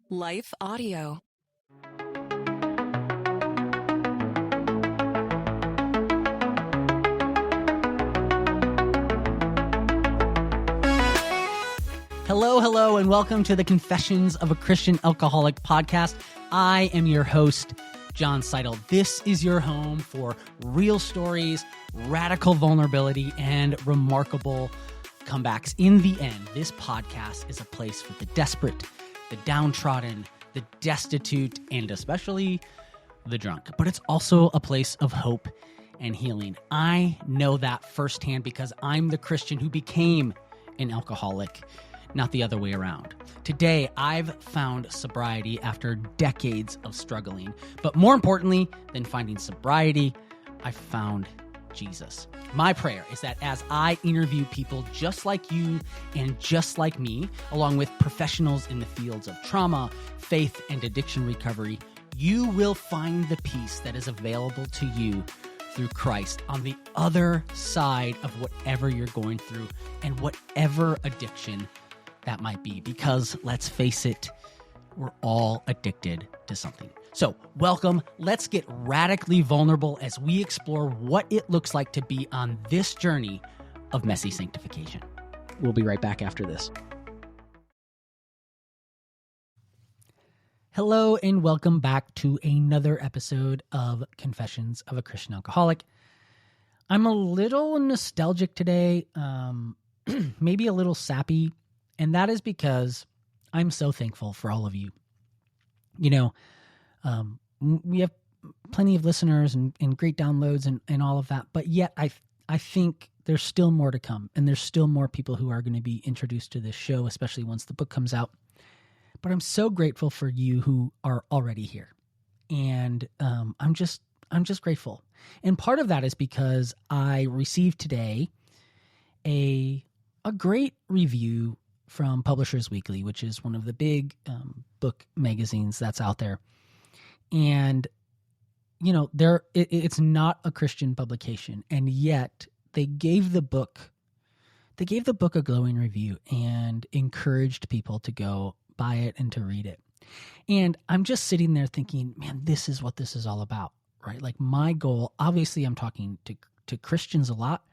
Life Audio. Hello, and welcome to the Confessions of a Christian Alcoholic podcast. I am your host, John Seidel. This is your home for real stories, radical vulnerability, and remarkable comebacks. In the end, this podcast is a place for the desperate, the downtrodden, the destitute, and especially the drunk. But it's also a place of hope and healing. I know that firsthand because I'm the Christian who became an alcoholic, not the other way around. Today, I've found sobriety after decades of struggling. But more importantly than finding sobriety, I found Jesus. My prayer is that as I interview people just like you and just like me, along with professionals in the fields of trauma, faith, and addiction recovery, you will find the peace that is available to you through Christ on the other side of whatever you're going through and whatever addiction that might be. Because let's face it, we're all addicted to something. So welcome. Let's get radically vulnerable as we explore what it looks like to be on this journey of messy sanctification. We'll be right back after this. Hello, and welcome back to another episode of Confessions of a Christian Alcoholic. I'm a little nostalgic today, maybe a little sappy, and that is because I'm so thankful for all of you. You know, we have plenty of listeners and great downloads and all of that, but yet I think there's still more to come, and there's still more people who are going to be introduced to this show, especially once the book comes out. But I'm so grateful for you who are already here, and I'm just grateful. And part of that is because I received today a great review from Publishers Weekly, which is one of the big book magazines that's out there. And, you know, it's not a Christian publication, and yet they gave the book a glowing review and encouraged people to go buy it and to read it. And I'm just sitting there thinking, man, this is what this is all about, right? Like, my goal, obviously I'm talking to Christians a lot,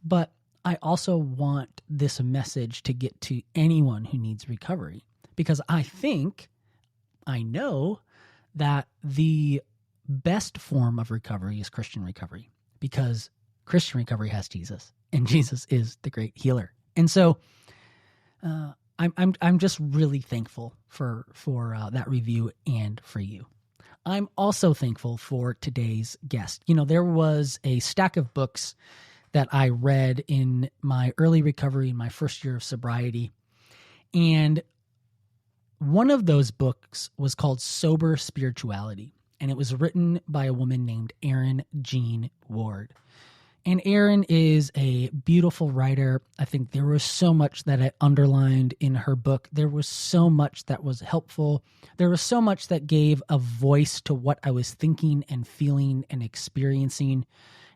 but I also want this message to get to anyone who needs recovery, because I know that the best form of recovery is Christian recovery, because Christian recovery has Jesus, and Jesus is the great healer. And so I'm just really thankful for that review and for you. I'm also thankful for today's guest. You know, there was a stack of books that I read in my early recovery, in my first year of sobriety. And one of those books was called Sober Spirituality, and it was written by a woman named Erin Jean Warde. And Erin is a beautiful writer. I think there was so much that I underlined in her book. There was so much that was helpful. There was so much that gave a voice to what I was thinking and feeling and experiencing.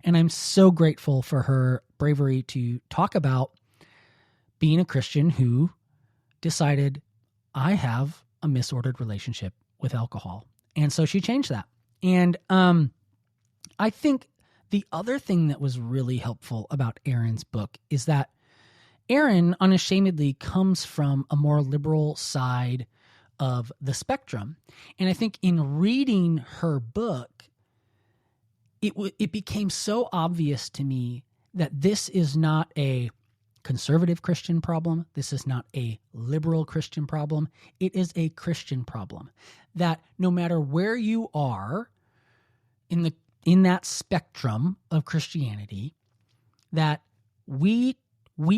And I'm so grateful for her bravery to talk about being a Christian who decided, I have a misordered relationship with alcohol. And so she changed that. And I think the other thing that was really helpful about Erin's book is that Erin unashamedly comes from a more liberal side of the spectrum. And I think in reading her book, it became so obvious to me that this is not a conservative Christian problem. This is not a liberal Christian problem. It is a Christian problem. That no matter where you are in that spectrum of Christianity, that we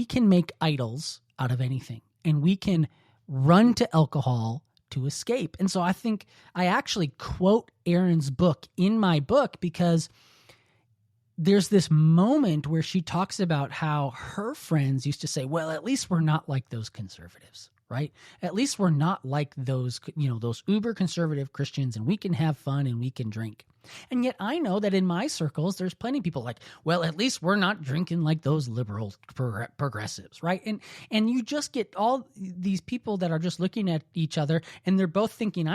can make idols out of anything, and we can run to alcohol to escape. And so I think I actually quote Erin's book in my book because there's this moment where she talks about how her friends used to say, well, at least we're not like those conservatives, right? At least we're not like those uber conservative Christians, and we can have fun and we can drink. And yet I know that in my circles, there's plenty of people like, well, at least we're not drinking like those liberal progressives, right? And you just get all these people that are just looking at each other and they're both thinking,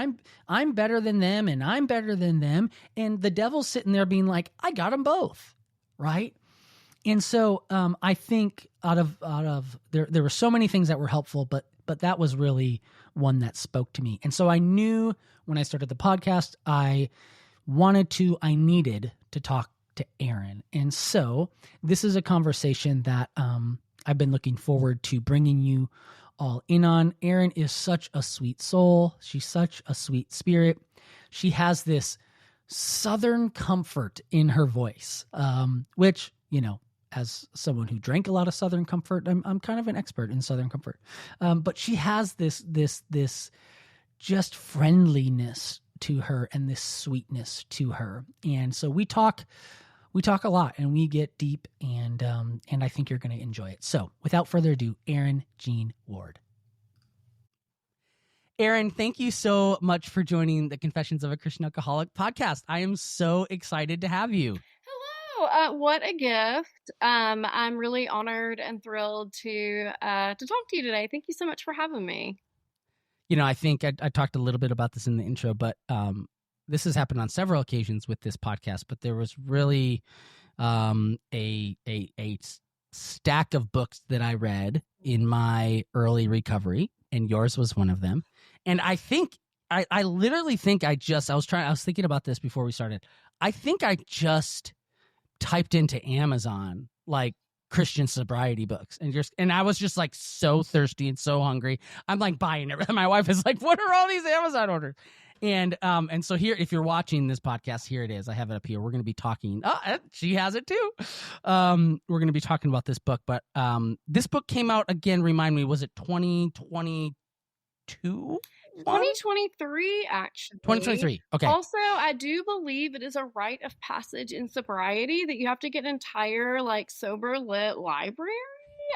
I'm better than them and I'm better than them. And the devil's sitting there being like, I got them both, right? And so I think out of there were so many things that were helpful, but that was really one that spoke to me. And so I knew when I started the podcast, I needed to talk to Erin. And so this is a conversation that I've been looking forward to bringing you all in on. Erin is such a sweet soul. She's such a sweet spirit. She has this Southern comfort in her voice, which, you know, as someone who drank a lot of Southern Comfort, I'm kind of an expert in Southern Comfort. But she has this just friendliness to her and this sweetness to her. And so we talk a lot and we get deep, and I think you're going to enjoy it. So without further ado, Erin Jean Warde. Erin, thank you so much for joining the Confessions of a Christian Alcoholic podcast. I am so excited to have you. What a gift. I'm really honored and thrilled to talk to you today. Thank you so much for having me. You know, I think I talked a little bit about this in the intro, but this has happened on several occasions with this podcast, but there was really a stack of books that I read in my early recovery, and yours was one of them. And I think I literally think I was thinking about this before we started. I think I just typed into Amazon like Christian sobriety books and I was just like so thirsty and so hungry. I'm like buying it. My wife is like, what are all these Amazon orders? And so here, if you're watching this podcast, here it is. I have it up here. We're going to be talking. She has it too. We're going to be talking about this book, but this book came out again. Remind me, was it 2022? 2023, actually. 2023. Okay. Also, I do believe it is a rite of passage in sobriety that you have to get an entire like sober lit library.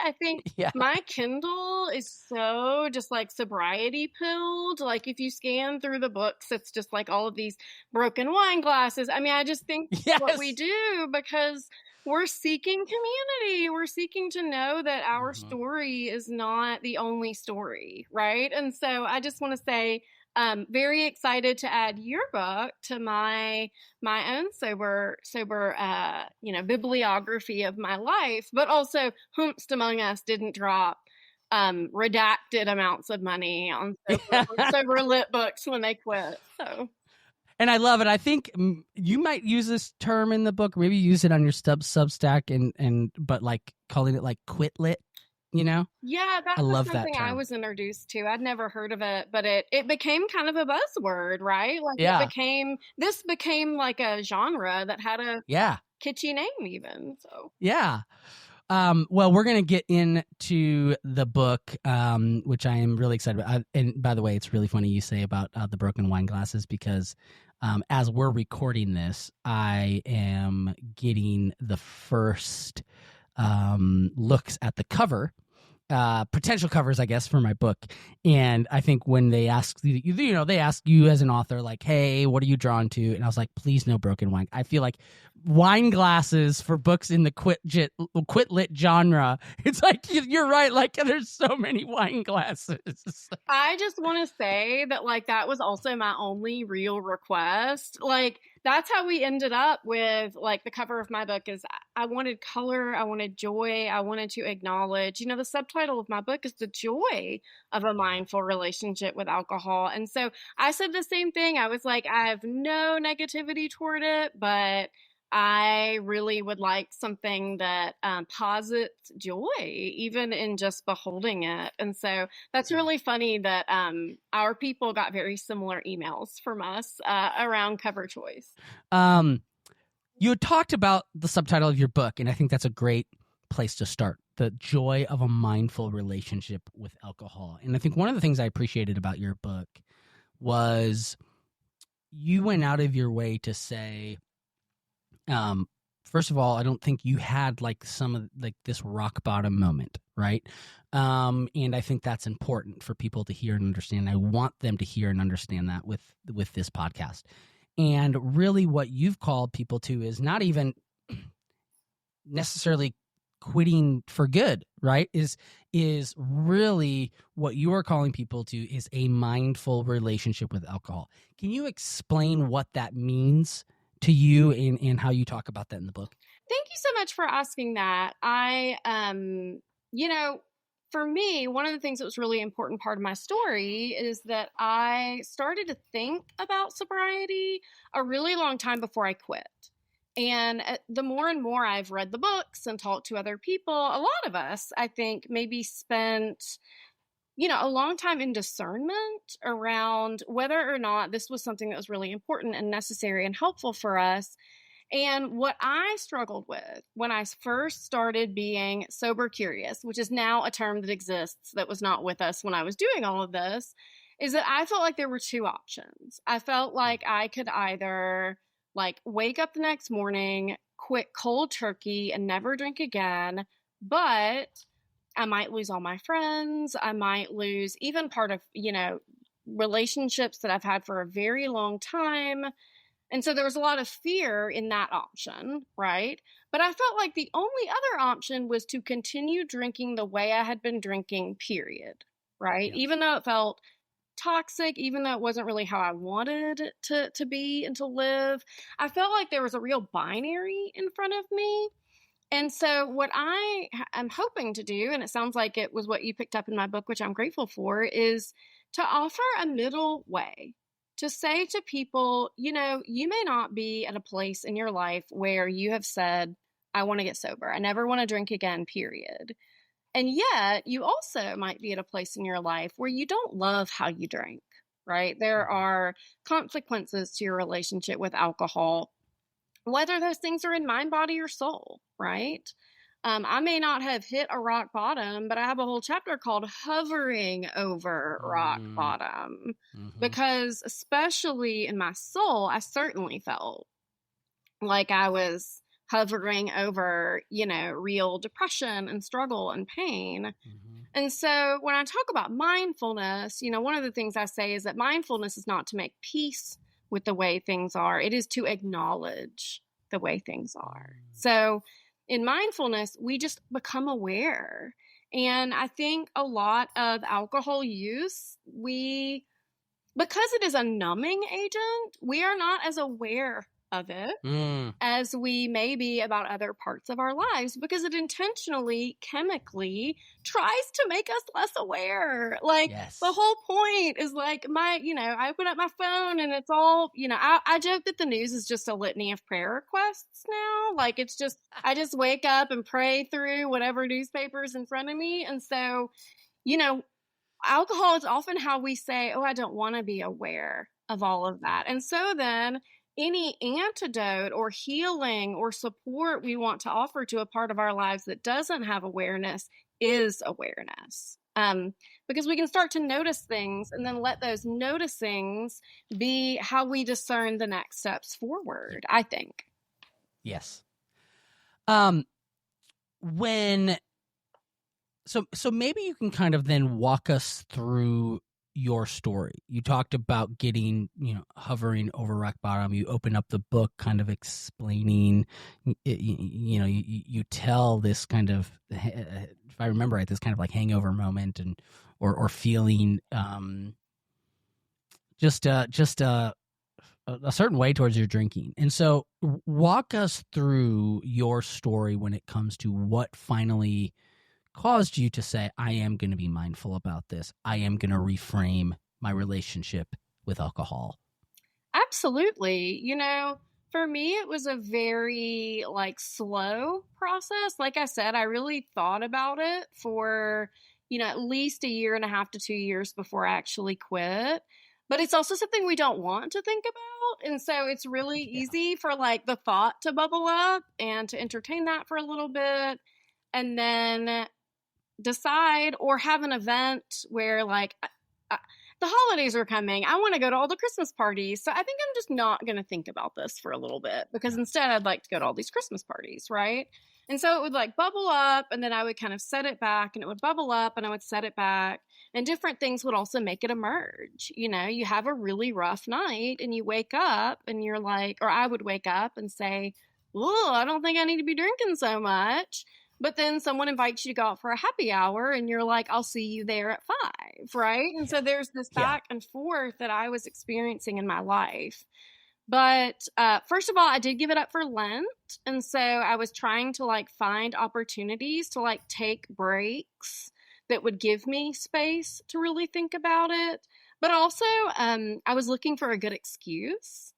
I think my Kindle is so just like sobriety pilled. Like if you scan through the books, it's just like all of these broken wine glasses. I mean, I just think what we do because we're seeking community. We're seeking to know that our story is not the only story, right? And so I just want to say, very excited to add your book to my own sober, bibliography of my life, but also whomst among us didn't drop redacted amounts of money on sober lit books when they quit. So. And I love it. I think you might use this term in the book. Maybe use it on your Substack, but like calling it like quit lit, you know? Yeah, that's something I was introduced to. I'd never heard of it, but it became kind of a buzzword, right? Like this became like a genre that had a kitschy name even. So yeah. Well, we're going to get into the book, which I am really excited about. And by the way, it's really funny you say about the broken wine glasses because as we're recording this, I am getting the first looks at the cover, potential covers, I guess, for my book. And I think when they ask you, they ask you as an author, like, hey, what are you drawn to? And I was like, please, no broken wine. I feel like wine glasses for books in the quit lit genre. It's like, you're right. Like there's so many wine glasses. I just want to say that like, that was also my only real request. Like that's how we ended up with like the cover of my book is I wanted color. I wanted joy. I wanted to acknowledge, the subtitle of my book is The Joy of a Mindful Relationship with Alcohol. And so I said the same thing. I was like, I have no negativity toward it, but I really would like something that posits joy, even in just beholding it. And so that's really funny that our people got very similar emails from us around cover choice. You had talked about the subtitle of your book, and I think that's a great place to start. The joy of a mindful relationship with alcohol. And I think one of the things I appreciated about your book was you went out of your way to say, first of all, I don't think you had like some of like this rock bottom moment, right? And I think that's important for people to hear and understand. I want them to hear and understand that with this podcast. And really what you've called people to is not even necessarily quitting for good, right? Is really what you are calling people to is a mindful relationship with alcohol. Can you explain what that means to you and how you talk about that in the book? Thank you so much for asking that. For me, one of the things that was really important part of my story is that I started to think about sobriety a really long time before I quit. And the more and more I've read the books and talked to other people, a lot of us, I think, maybe spent, a long time in discernment around whether or not this was something that was really important and necessary and helpful for us. And what I struggled with when I first started being sober curious, which is now a term that exists that was not with us when I was doing all of this, is that I felt like there were two options. I felt like I could either wake up the next morning, quit cold turkey and never drink again, but I might lose all my friends. I might lose even part of, relationships that I've had for a very long time. And so there was a lot of fear in that option, right? But I felt like the only other option was to continue drinking the way I had been drinking, period, right? Yeah. Even though it felt toxic, even though it wasn't really how I wanted to be and to live, I felt like there was a real binary in front of me. And so what I am hoping to do, and it sounds like it was what you picked up in my book, which I'm grateful for, is to offer a middle way. To say to people, you may not be at a place in your life where you have said, I want to get sober. I never want to drink again, period. And yet you also might be at a place in your life where you don't love how you drink, right? There are consequences to your relationship with alcohol, whether those things are in mind, body, or soul, right? I may not have hit a rock bottom, but I have a whole chapter called Hovering Over Rock Bottom, because especially in my soul, I certainly felt like I was hovering over, real depression and struggle and pain. And so when I talk about mindfulness, one of the things I say is that mindfulness is not to make peace with the way things are. It is to acknowledge the way things are. So in mindfulness, we just become aware. And I think a lot of alcohol use, because it is a numbing agent, we are not as aware of it as we may be about other parts of our lives, because it intentionally, chemically tries to make us less aware. Yes. The whole point is I open up my phone and it's all, I joke that the news is just a litany of prayer requests now. It's just, I just wake up and pray through whatever newspaper's in front of me. And so, alcohol is often how we say, oh, I don't want to be aware of all of that. And so then any antidote or healing or support we want to offer to a part of our lives that doesn't have awareness is awareness. Because we can start to notice things and then let those noticings be how we discern the next steps forward, I think. Yes. So maybe you can kind of then walk us through your story. You talked about getting, hovering over rock bottom. You open up the book kind of explaining, you tell this kind of, if I remember right, this kind of like hangover moment or feeling just a certain way towards your drinking. And so walk us through your story when it comes to what finally caused you to say, I am going to be mindful about this. I am going to reframe my relationship with alcohol. Absolutely. For me, it was a very slow process. Like I said, I really thought about it for, at least 1.5 to 2 years before I actually quit. But it's also something we don't want to think about. And so it's really easy for the thought to bubble up and to entertain that for a little bit and then decide or have an event where the holidays are coming. I want to go to all the Christmas parties. So I think I'm just not going to think about this for a little bit, because instead I'd like to go to all these Christmas parties, right? And so it would bubble up, and then I would kind of set it back, and it would bubble up and I would set it back. And different things would also make it emerge. You know, you have a really rough night and you wake up and you're like, or I would wake up and say, oh, I don't think I need to be drinking so much. But then someone invites you to go out for a happy hour and you're like, I'll see you there at 5, right? And so there's this back and forth that I was experiencing in my life. But first of all, I did give it up for Lent. And so I was trying to like find opportunities to like take breaks that would give me space to really think about it. But also, I was looking for a good excuse.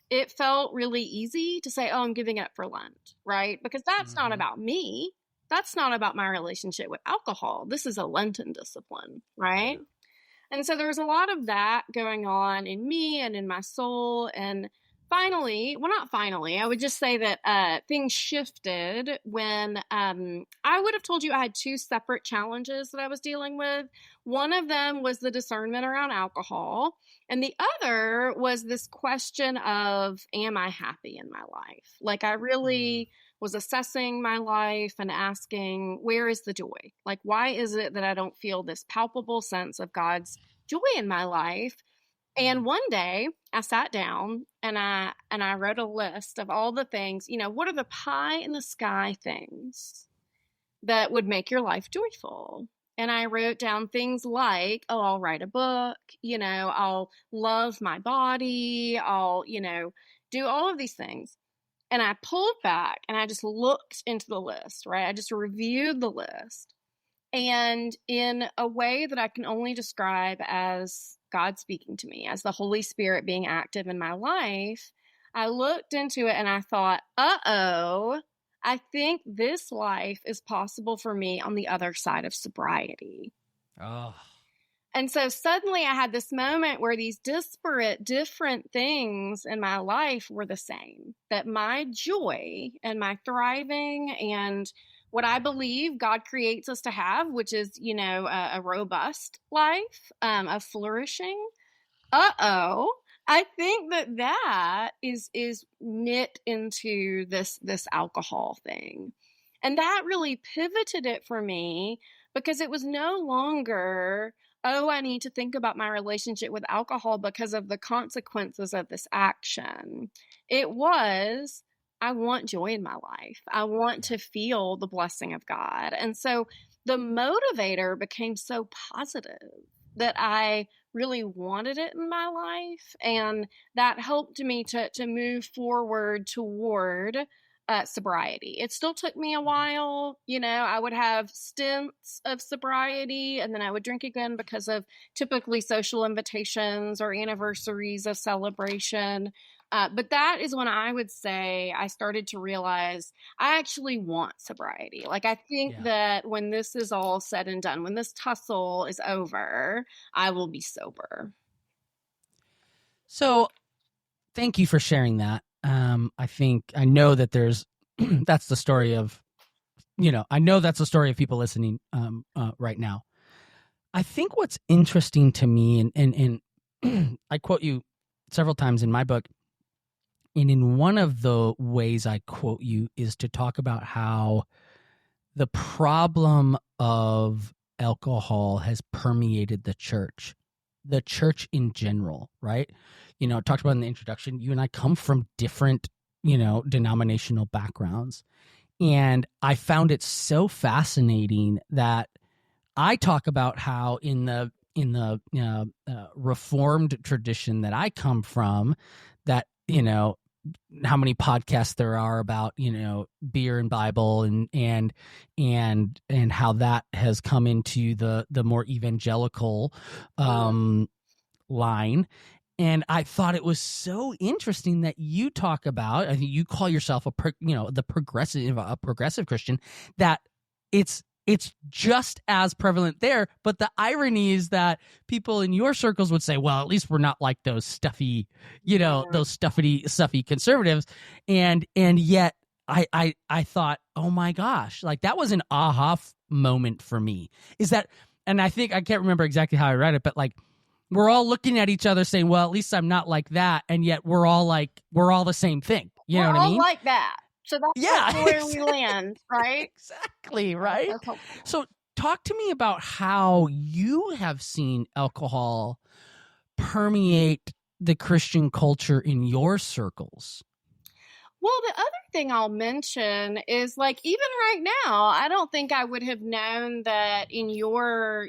It felt really easy to say, oh, I'm giving it up for Lent, right? Because that's not about me. That's not about my relationship with alcohol. This is a Lenten discipline, right? And so there was a lot of that going on in me and in my soul. And finally, well, not finally, I would just say that things shifted when I would have told you I had 2 separate challenges that I was dealing with. One of them was the discernment around alcohol. And the other was this question of, am I happy in my life? Like I really was assessing my life and asking, where is the joy? Like, why is it that I don't feel this palpable sense of God's joy in my life? And one day I sat down and I wrote a list of all the things, you know, what are the pie in the sky things that would make your life joyful? And I wrote down things like, oh, I'll write a book, you know, I'll love my body, I'll, you know, do all of these things. And I pulled back and I just looked into the list, right? I just reviewed the list. And in a way that I can only describe as God speaking to me, as the Holy Spirit being active in my life, I looked into it and I thought, uh-oh, I think this life is possible for me on the other side of sobriety. Oh. And so suddenly I had this moment where these disparate, different things in my life were the same, that my joy and my thriving and what I believe God creates us to have, which is, you know, a robust life, of flourishing. I think that is knit into this alcohol thing. And that really pivoted it for me because it was no longer, oh, I need to think about my relationship with alcohol because of the consequences of this action. It was, I want joy in my life. I want to feel the blessing of God. And so the motivator became so positive that I really wanted it in my life. And that helped me to move forward toward sobriety. It still took me a while. You know, I would have stints of sobriety and then I would drink again because of typically social invitations or anniversaries of celebration. But that is when I would say I started to realize I actually want sobriety. Like, I think that when this is all said and done, when this tussle is over, I will be sober. So thank you for sharing that. I know that there's, that's the story of, you know, I know that's the story of people listening right now. I think what's interesting to me, and I quote you several times in my book, and in one of the ways I quote you is to talk about how the problem of alcohol has permeated the church in general, right? You know, talked about in the introduction, you and I come from different, you know, denominational backgrounds. And I found it so fascinating that I talk about how in the Reformed tradition that I come from, that, you know, how many podcasts there are about, you know, beer and Bible and how that has come into the more evangelical line. And I thought it was so interesting that you talk about, I think you call yourself a progressive Christian, that it's just as prevalent there. But the irony is that people in your circles would say, well, at least we're not like those stuffy, you know, those stuffy conservatives. And yet I thought, oh my gosh, like that was an aha moment for me. Is that, and I think, I can't remember exactly how I read it, but like, we're all looking at each other saying, well, at least I'm not like that. And yet we're all the same thing. You know what I mean? We're all like that. So that's where we land, right? Exactly, right? So talk to me about how you have seen alcohol permeate the Christian culture in your circles. Well, the other thing I'll mention is like, even right now, I don't think I would have known that in your,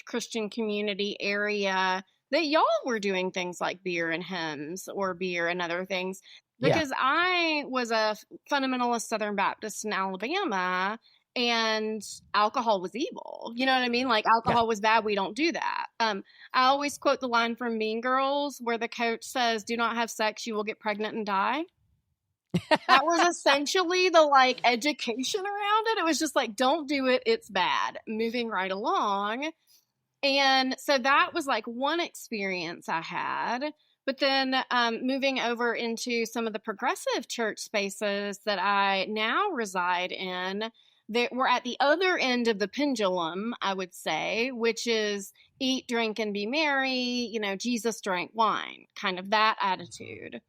Christian community area that y'all were doing things like beer and hymns or beer and other things. Because I was a fundamentalist Southern Baptist in Alabama, and alcohol was evil. You know what I mean? Like, alcohol was bad. We don't do that. I always quote the line from Mean Girls where the coach says, "Do not have sex, you will get pregnant and die." That was essentially the like education around it. It was just like, don't do it. It's bad. Moving right along. And so that was like one experience I had. But then moving over into some of the progressive church spaces that I now reside in, we're at the other end of the pendulum, I would say, which is eat, drink, and be merry. Jesus drank wine, kind of that attitude.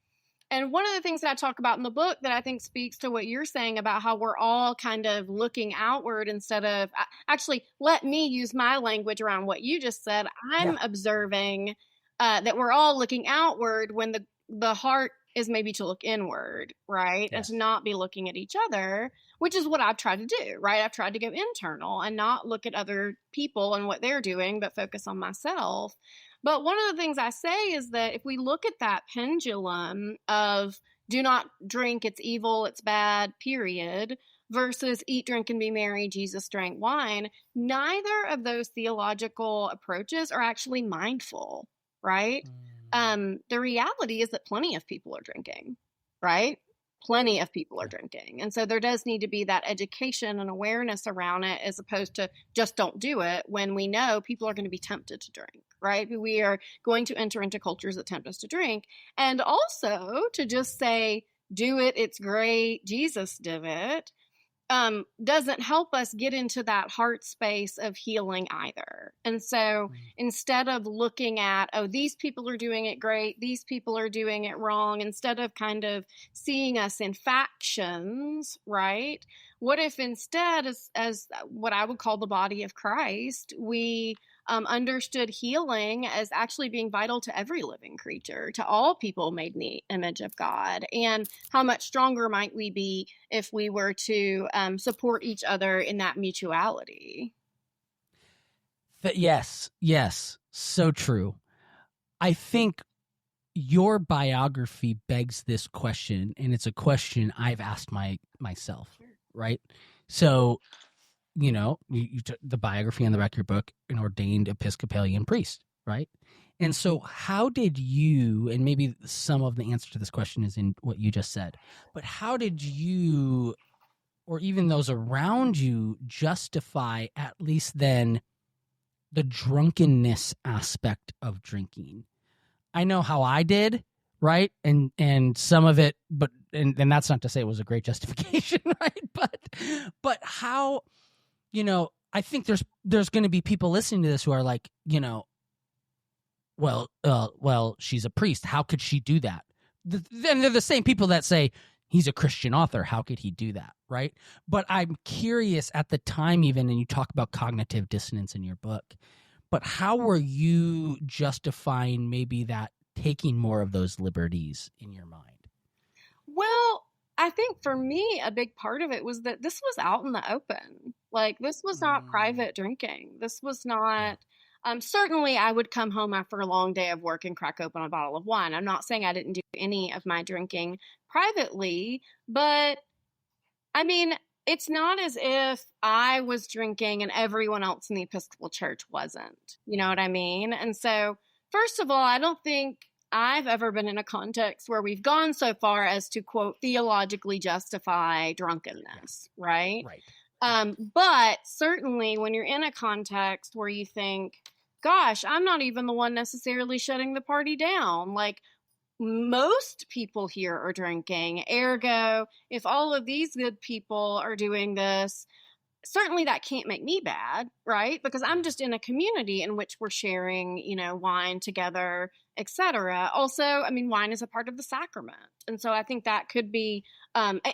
And one of the things that I talk about in the book that I think speaks to what you're saying about how we're all kind of looking outward instead of actually, let me use my language around what you just said. I'm observing that we're all looking outward when the heart is maybe to look inward, right? Yes. And to not be looking at each other, which is what I've tried to do, right? I've tried to go internal and not look at other people and what they're doing, but focus on myself. But one of the things I say is that if we look at that pendulum of do not drink, it's evil, it's bad, period, versus eat, drink, and be merry, Jesus drank wine, neither of those theological approaches are actually mindful, right? The reality is that plenty of people are drinking, right? Plenty of people are drinking. And so there does need to be that education and awareness around it, as opposed to just don't do it, when we know people are going to be tempted to drink, right? We are going to enter into cultures that tempt us to drink. And also to just say, do it, it's great, Jesus did it, doesn't help us get into that heart space of healing either. And so instead of looking at, oh, these people are doing it great, these people are doing it wrong, instead of kind of seeing us in factions, right? What if instead, as what I would call the body of Christ, we understood healing as actually being vital to every living creature, to all people made in the image of God? And how much stronger might we be if we were to support each other in that mutuality? Yes, so true. I think your biography begs this question, and it's a question I've asked myself, right? So, the biography on the back of your book, an ordained Episcopalian priest, right? And so how did you, and maybe some of the answer to this question is in what you just said, but how did you, or even those around you, justify at least then the drunkenness aspect of drinking? I know how I did, right? And some of it, but and that's not to say it was a great justification, right? But how, I think there's going to be people listening to this who are like, well, she's a priest. How could she do that? Then they're the same people that say he's a Christian author. How could he do that, right? But I'm curious at the time, even, and you talk about cognitive dissonance in your book, but how were you justifying maybe that taking more of those liberties in your mind? Well, I think for me, a big part of it was that this was out in the open. Like, this was not private drinking. This was not, certainly I would come home after a long day of work and crack open a bottle of wine. I'm not saying I didn't do any of my drinking privately, but I mean, it's not as if I was drinking and everyone else in the Episcopal Church wasn't. You know what I mean? And so, first of all, I don't think I've ever been in a context where we've gone so far as to, quote, theologically justify drunkenness, right? Right. But certainly when you're in a context where you think, gosh, I'm not even the one necessarily shutting the party down. Like, most people here are drinking. Ergo, if all of these good people are doing this, certainly that can't make me bad, right? Because I'm just in a community in which we're sharing, wine together, etc. Also, I mean, wine is a part of the sacrament. And so I think that could be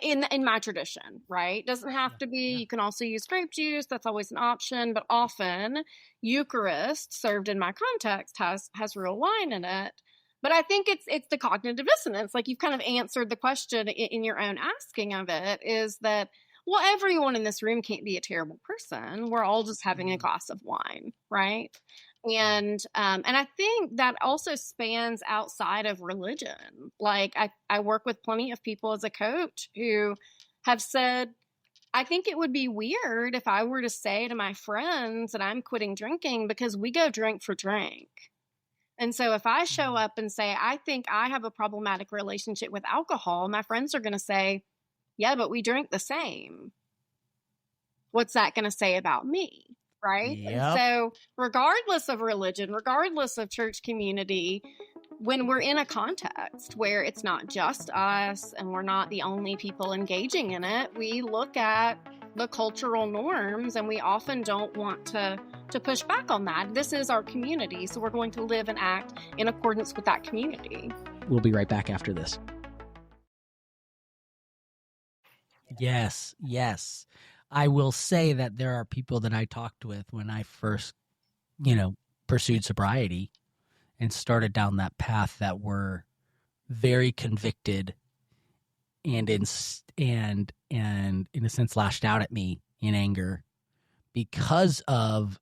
in my tradition, right? Doesn't have to be. You can also use grape juice. That's always an option. But often Eucharist served in my context has real wine in it. But I think it's the cognitive dissonance. Like you've kind of answered the question in your own asking of it, is that, well, everyone in this room can't be a terrible person. We're all just having a glass of wine, right? And I think that also spans outside of religion. Like I work with plenty of people as a coach who have said, I think it would be weird if I were to say to my friends that I'm quitting drinking because we go drink for drink. And so if I show up and say, I think I have a problematic relationship with alcohol, my friends are going to say, yeah, but we drink the same. What's that going to say about me? Right? Yep. And so regardless of religion, regardless of church community, when we're in a context where it's not just us and we're not the only people engaging in it, we look at the cultural norms and we often don't want to push back on that. This is our community, so we're going to live and act in accordance with that community. We'll be right back after this. Yes. I will say that there are people that I talked with when I first, pursued sobriety and started down that path that were very convicted and in a sense lashed out at me in anger because of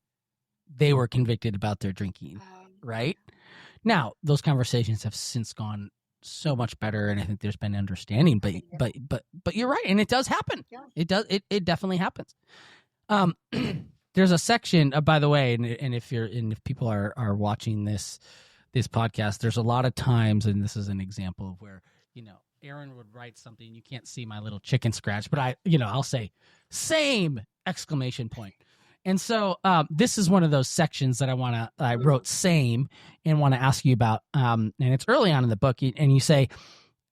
they were convicted about their drinking, right? Now, those conversations have since gone so much better, and I think there's been understanding, but you're right, and it does happen. Yeah. It definitely happens. There's a section, by the way, and if people are watching this podcast, there's a lot of times, and this is an example of where Erin would write something. You can't see my little chicken scratch, but I'll say same exclamation point. And so this is one of those sections that I wrote same and want to ask you about. And it's early on in the book. And you say,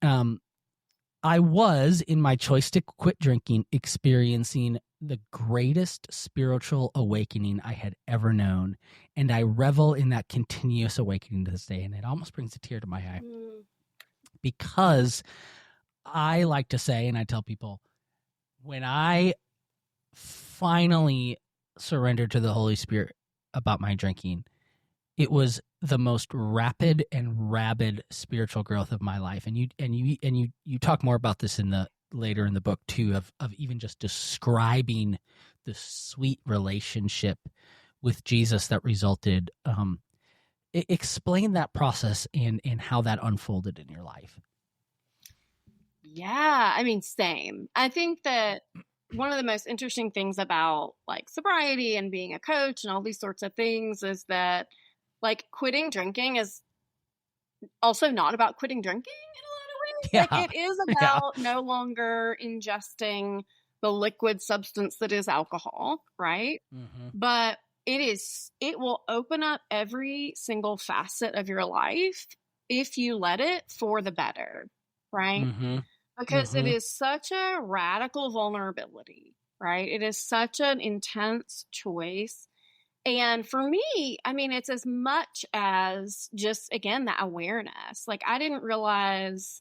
I was, in my choice to quit drinking, experiencing the greatest spiritual awakening I had ever known. And I revel in that continuous awakening to this day. And it almost brings a tear to my eye. Because I like to say, and I tell people, when I finally surrendered to the Holy Spirit about my drinking, it was the most rapid and rabid spiritual growth of my life. And you talk more about this later in the book too, of even just describing the sweet relationship with Jesus that resulted. Explain that process and how that unfolded in your life. Yeah, I mean, same. I think that one of the most interesting things about like sobriety and being a coach and all these sorts of things is that like quitting drinking is also not about quitting drinking in a lot of ways. Yeah. Like it is about no longer ingesting the liquid substance that is alcohol, right? Mm-hmm. But it will open up every single facet of your life if you let it, for the better, right? Mm-hmm. Because it is such a radical vulnerability, right? It is such an intense choice. And for me, I mean, it's as much as just, again, that awareness. Like, I didn't realize,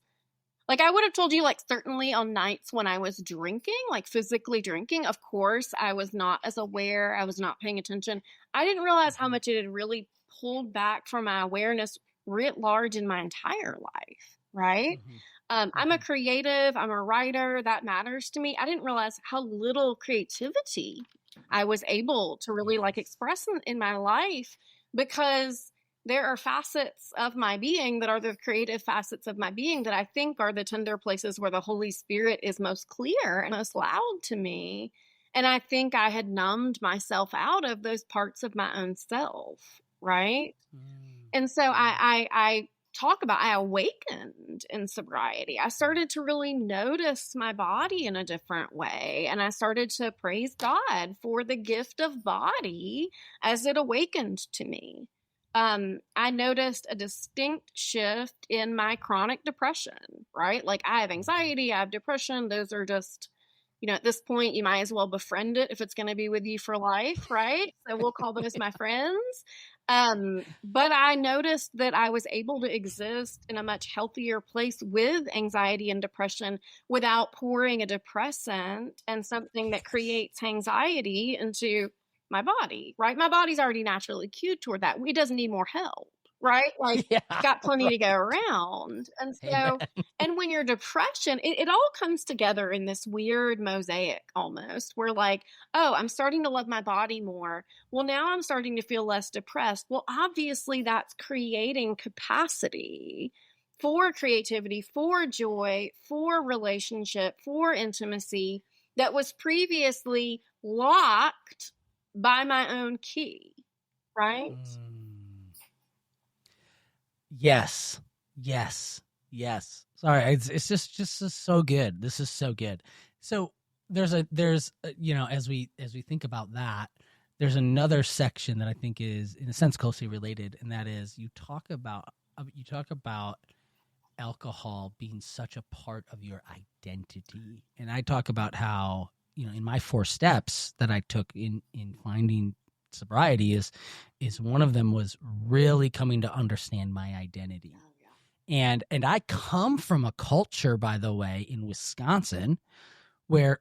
like, I would have told you, like, certainly on nights when I was drinking, like physically drinking, of course, I was not as aware. I was not paying attention. I didn't realize how much it had really pulled back from my awareness writ large in my entire life, right? Mm-hmm. I'm a creative, I'm a writer, that matters to me. I didn't realize how little creativity I was able to really like express in my life, because there are facets of my being that are the creative facets of my being that I think are the tender places where the Holy Spirit is most clear and most loud to me. And I think I had numbed myself out of those parts of my own self, right? And so I awakened in sobriety. I started to really notice my body in a different way. And I started to praise God for the gift of body as it awakened to me. I noticed a distinct shift in my chronic depression, right? Like I have anxiety, I have depression. Those are just, at this point, you might as well befriend it if it's going to be with you for life, right? So we'll call those my friends. But I noticed that I was able to exist in a much healthier place with anxiety and depression without pouring a depressant and something that creates anxiety into my body, right? My body's already naturally cued toward that. It doesn't need more help, right? Like, Yeah, it's got plenty to go around. And so, Amen. and when you're depression, it all comes together in this weird mosaic almost, where like, oh, I'm starting to love my body more. Well, now I'm starting to feel less depressed. Well, obviously that's creating capacity for creativity, for joy, for relationship, for intimacy that was previously locked by my own key, right? Yes. Sorry, it's just so good. This is so good. So there's as we think about that, there's another section that I think is in a sense closely related, and that is you talk about alcohol being such a part of your identity, and I talk about how in my 4 steps that I took in finding sobriety is one of them was really coming to understand my identity. And I come from a culture, by the way, in Wisconsin where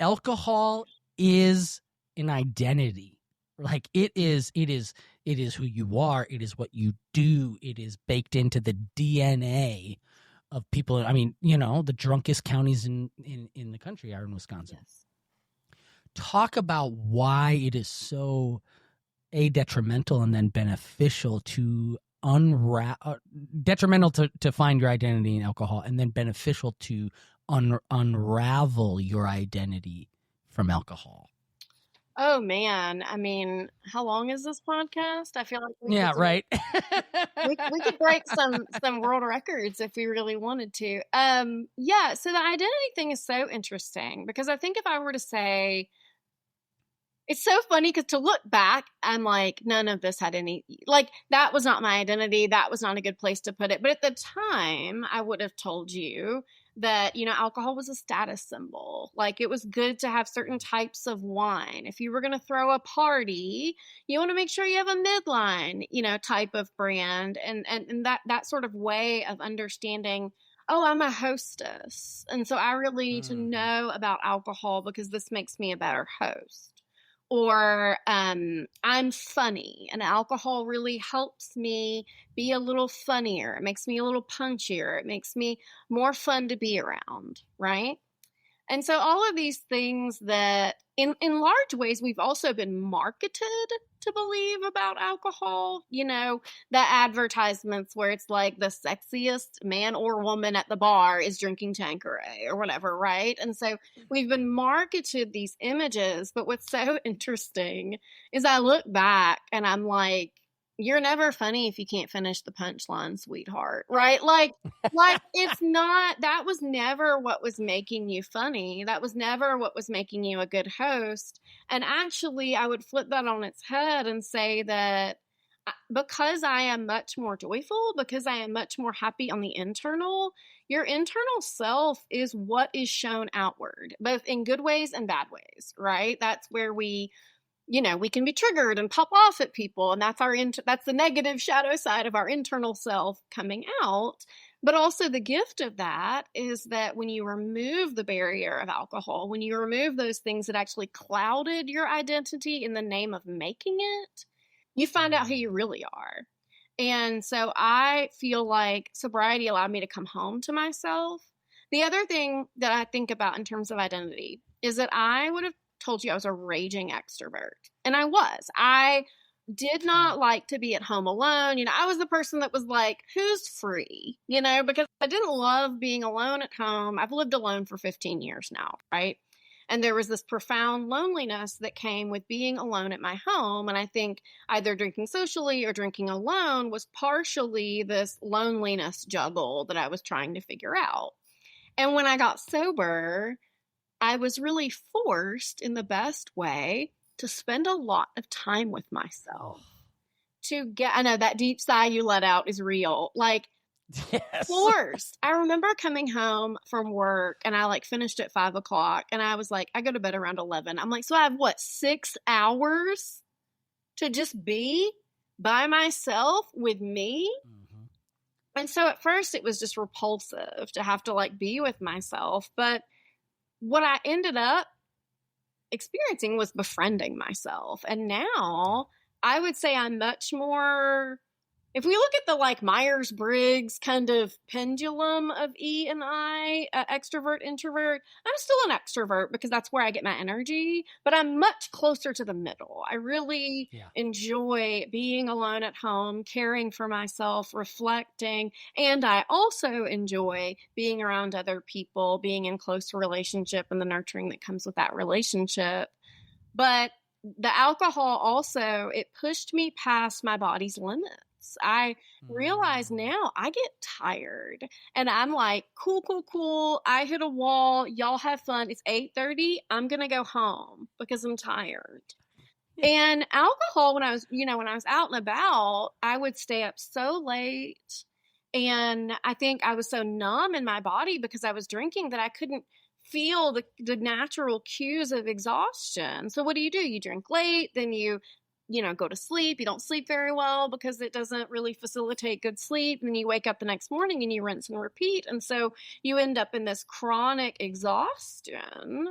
alcohol is an identity. Like it is who you are. It is what you do. It is baked into the DNA of people. I mean, the drunkest counties in the country are in Wisconsin. Yes. Talk about why it is so detrimental and then beneficial to detrimental to find your identity in alcohol, and then beneficial to unravel your identity from alcohol. Oh man, I mean, how long is this podcast? I feel like right. we could break some world records if we really wanted to. So the identity thing is so interesting because I think if I were to say, it's so funny because to look back, I'm like, none of this had any, like, that was not my identity. That was not a good place to put it. But at the time, I would have told you that, alcohol was a status symbol. Like, it was good to have certain types of wine. If you were going to throw a party, you want to make sure you have a midline, type of brand. And that sort of way of understanding, oh, I'm a hostess. And so I really need to know about alcohol because this makes me a better host. Or I'm funny, and alcohol really helps me be a little funnier. It makes me a little punchier. It makes me more fun to be around, right? And so all of these things that in large ways we've also been marketed to believe about alcohol, the advertisements where it's like the sexiest man or woman at the bar is drinking Tanqueray or whatever, right? And so we've been marketed these images, but what's so interesting is I look back and I'm like, you're never funny if you can't finish the punchline, sweetheart, right? Like it's not, that was never what was making you funny. That was never what was making you a good host. And actually, I would flip that on its head and say that because I am much more joyful, because I am much more happy on the internal, your internal self is what is shown outward, both in good ways and bad ways, right? That's where we can be triggered and pop off at people. And that's that's the negative shadow side of our internal self coming out. But also the gift of that is that when you remove the barrier of alcohol, when you remove those things that actually clouded your identity in the name of making it, you find out who you really are. And so I feel like sobriety allowed me to come home to myself. The other thing that I think about in terms of identity is that I would have told you I was a raging extrovert. And I was. I did not like to be at home alone. I was the person that was like, who's free? Because I didn't love being alone at home. I've lived alone for 15 years now, right? And there was this profound loneliness that came with being alone at my home. And I think either drinking socially or drinking alone was partially this loneliness juggle that I was trying to figure out. And when I got sober, I was really forced in the best way to spend a lot of time with myself. I know that deep sigh you let out is real. Like, Yes. Forced. I remember coming home from work and I like finished at 5:00 and I was like, I go to bed around 11. I'm like, so I have what, 6 hours to just be by myself with me? Mm-hmm. And so at first it was just repulsive to have to like be with myself. But what I ended up experiencing was befriending myself. And now I would say I'm much more, if we look at the like Myers-Briggs kind of pendulum of E and I, extrovert, introvert, I'm still an extrovert because that's where I get my energy, but I'm much closer to the middle. I really enjoy being alone at home, caring for myself, reflecting, and I also enjoy being around other people, being in close relationship and the nurturing that comes with that relationship. But the alcohol also, it pushed me past my body's limits. I realize now I get tired and I'm like, cool. I hit a wall. Y'all have fun. It's 8:30. I'm going to go home because I'm tired. And alcohol, when I was out and about, I would stay up so late. And I think I was so numb in my body because I was drinking that I couldn't feel the natural cues of exhaustion. So what do? You drink late, then you go to sleep. You don't sleep very well because it doesn't really facilitate good sleep. And then you wake up the next morning and you rinse and repeat. And so you end up in this chronic exhaustion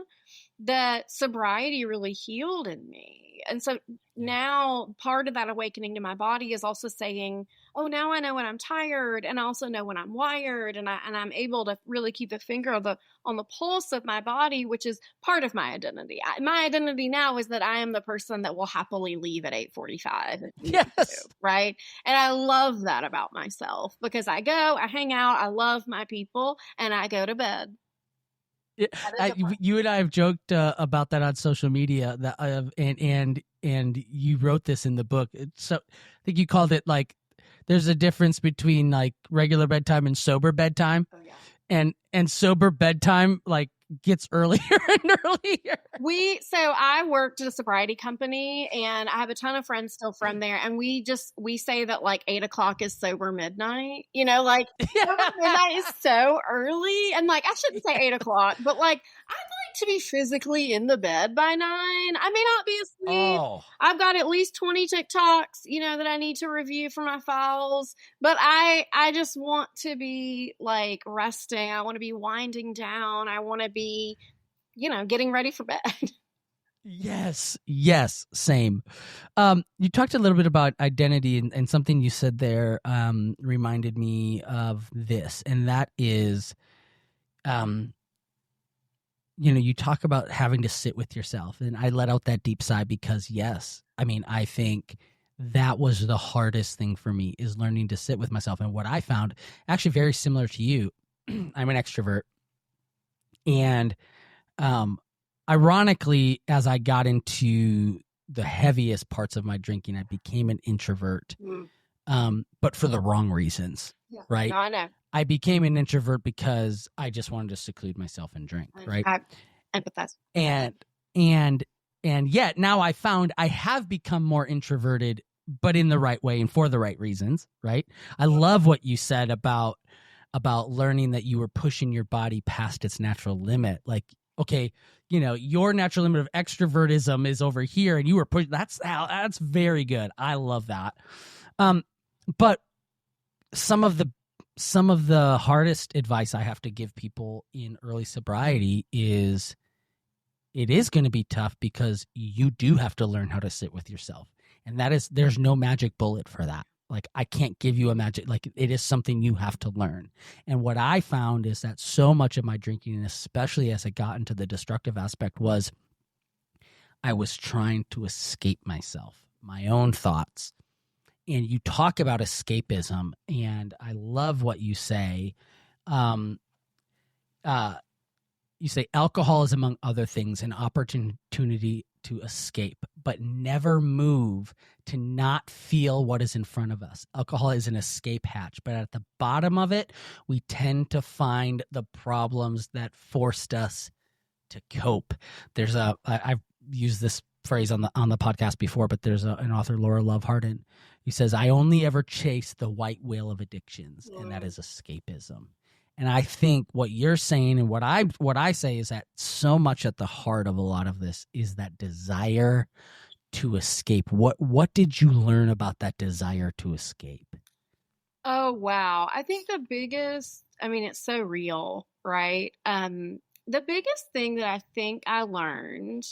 that sobriety really healed in me. And so now part of that awakening to my body is also saying, oh, now I know when I'm tired, and I also know when I'm wired, and I'm able to really keep a finger on the pulse of my body, which is part of my identity. My identity now is that I am the person that will happily leave at 8:45. Yes. Right. And I love that about myself because I hang out, I love my people, and I go to bed. You and I have joked about that on social media, that and you wrote this in the book. So I think you called it like, there's a difference between like regular bedtime and sober bedtime. Oh, yeah. And sober bedtime like gets earlier and earlier. So I worked at a sobriety company and I have a ton of friends still from there. And we say that like 8:00 is sober midnight, like sober midnight is so early. And like, I shouldn't say 8:00, but like, I'd like to be physically in the bed by 9. I may not be asleep. Oh. I've got at least 20 TikToks, that I need to review for my files, but I just want to be like resting. I want to be winding down. I want to be, getting ready for bed. Yes, same. You talked a little bit about identity, and something you said there reminded me of this, and that is, you talk about having to sit with yourself, and I let out that deep sigh because, yes, I mean, I think that was the hardest thing for me, is learning to sit with myself. And what I found, actually very similar to you, I'm an extrovert, and ironically, as I got into the heaviest parts of my drinking, I became an introvert, but for the wrong reasons, right? No, I know. I became an introvert because I just wanted to seclude myself and drink, right? I empathize. And yet now I found I have become more introverted, but in the right way and for the right reasons, right? I love what you said about learning that you were pushing your body past its natural limit. Like, okay, your natural limit of extrovertism is over here, and you were pushing. That's very good. I love that. But some of the hardest advice I have to give people in early sobriety is, it is going to be tough because you do have to learn how to sit with yourself, and there's no magic bullet for that. Like, I can't give you a magic, like, it is something you have to learn. And what I found is that so much of my drinking, and especially as I got into the destructive aspect, was I was trying to escape myself, my own thoughts. And you talk about escapism, and I love what you say. You say alcohol is, among other things, an opportunity to escape, but never move to not feel what is in front of us. Alcohol is an escape hatch, but at the bottom of it, we tend to find the problems that forced us to cope. I've used this phrase on the podcast before, but there's an author, Laura Love Hardin, He says, I only ever chase the white whale of addictions, and that is escapism. And I think what you're saying and what I say is that so much at the heart of a lot of this is that desire to escape. What did you learn about that desire to escape? Oh, wow. I think the biggest, I mean, it's so real, right? The biggest thing that I think I learned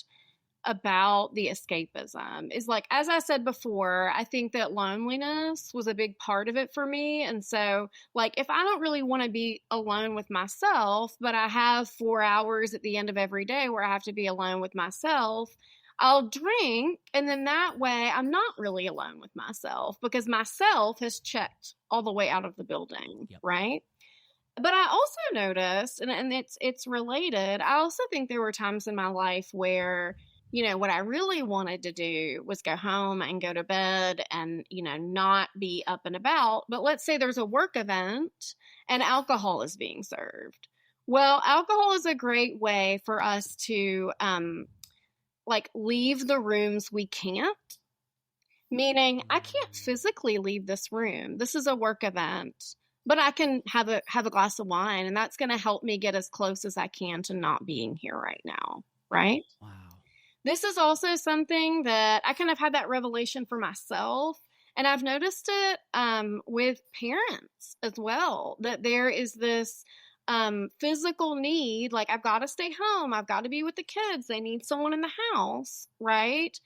about the escapism is like, as I said before, I think that loneliness was a big part of it for me. And so, like, if I don't really want to be alone with myself, but I have 4 hours at the end of every day where I have to be alone with myself, I'll drink. And then that way I'm not really alone with myself because myself has checked all the way out of the building. Yep. Right. But I also noticed, and it's related, I also think there were times in my life where, what I really wanted to do was go home and go to bed and, not be up and about. But let's say there's a work event and alcohol is being served. Well, alcohol is a great way for us to, leave the rooms we can't. Meaning, I can't physically leave this room. This is a work event. But I can have a glass of wine, and that's going to help me get as close as I can to not being here right now, right? Wow. This is also something that I kind of had that revelation for myself, and I've noticed it with parents as well, that there is this physical need, like I've got to stay home, I've got to be with the kids, they need someone in the house, right?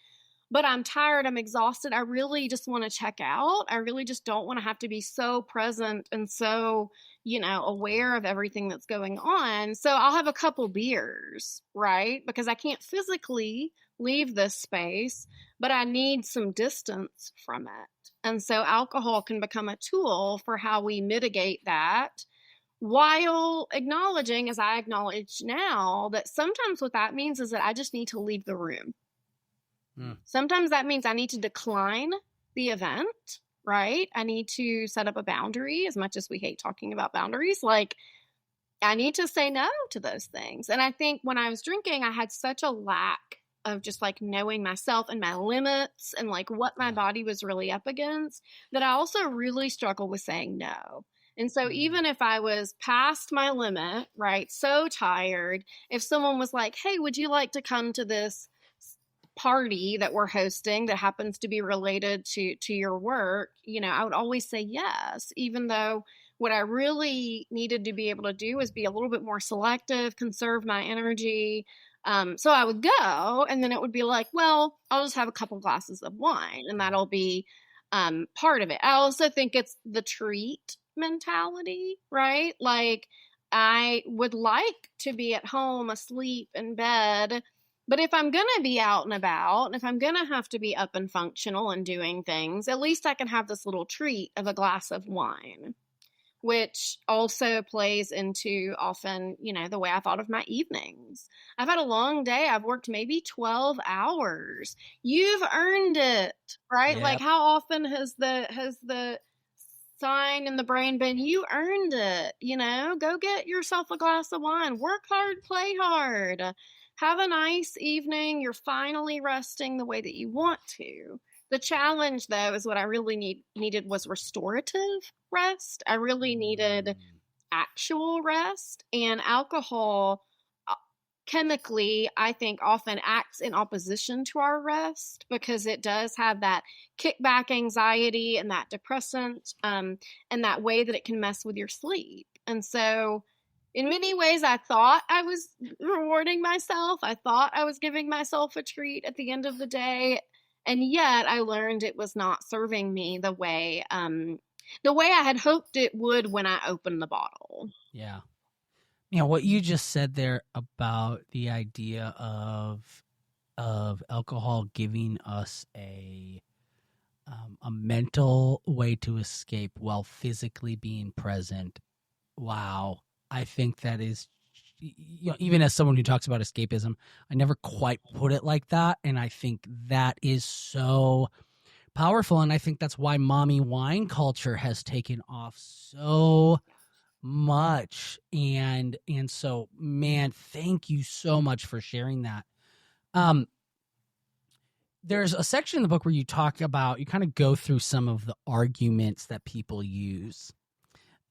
But I'm tired, I'm exhausted, I really just want to check out. I really just don't want to have to be so present and so, aware of everything that's going on. So I'll have a couple beers, right? Because I can't physically leave this space, but I need some distance from it. And so alcohol can become a tool for how we mitigate that, while acknowledging, as I acknowledge now, that sometimes what that means is that I just need to leave the room. Sometimes that means I need to decline the event, right? I need to set up a boundary, as much as we hate talking about boundaries. Like, I need to say no to those things. And I think when I was drinking, I had such a lack of just like knowing myself and my limits and like what my body was really up against, that I also really struggled with saying no. And so even if I was past my limit, right, so tired, if someone was like, hey, would you like to come to this party that we're hosting that happens to be related to your work, I would always say yes, even though what I really needed to be able to do was be a little bit more selective, conserve my energy. So I would go, and then it would be like, well, I'll just have a couple glasses of wine, and that'll be part of it. I also think it's the treat mentality, right? Like, I would like to be at home, asleep in bed, but if I'm going to be out and about, and if I'm going to have to be up and functional and doing things, at least I can have this little treat of a glass of wine, which also plays into often, the way I thought of my evenings. I've had a long day. I've worked maybe 12 hours. You've earned it, right? Yep. Like, how often has the sign in the brain been, you earned it, go get yourself a glass of wine, work hard, play hard. Have a nice evening. You're finally resting the way that you want to. The challenge, though, is what I really needed was restorative rest. I really needed actual rest. And alcohol, chemically, I think often acts in opposition to our rest because it does have that kickback anxiety and that depressant and that way that it can mess with your sleep. And so in many ways, I thought I was rewarding myself. I thought I was giving myself a treat at the end of the day. And yet I learned it was not serving me the way I had hoped it would when I opened the bottle. Yeah. What you just said there about the idea of alcohol giving us a mental way to escape while physically being present. Wow. I think that is, even as someone who talks about escapism, I never quite put it like that. And I think that is so powerful. And I think that's why mommy wine culture has taken off so much. And so, man, thank you so much for sharing that. there's a section in the book where you talk about, you kind of go through some of the arguments that people use.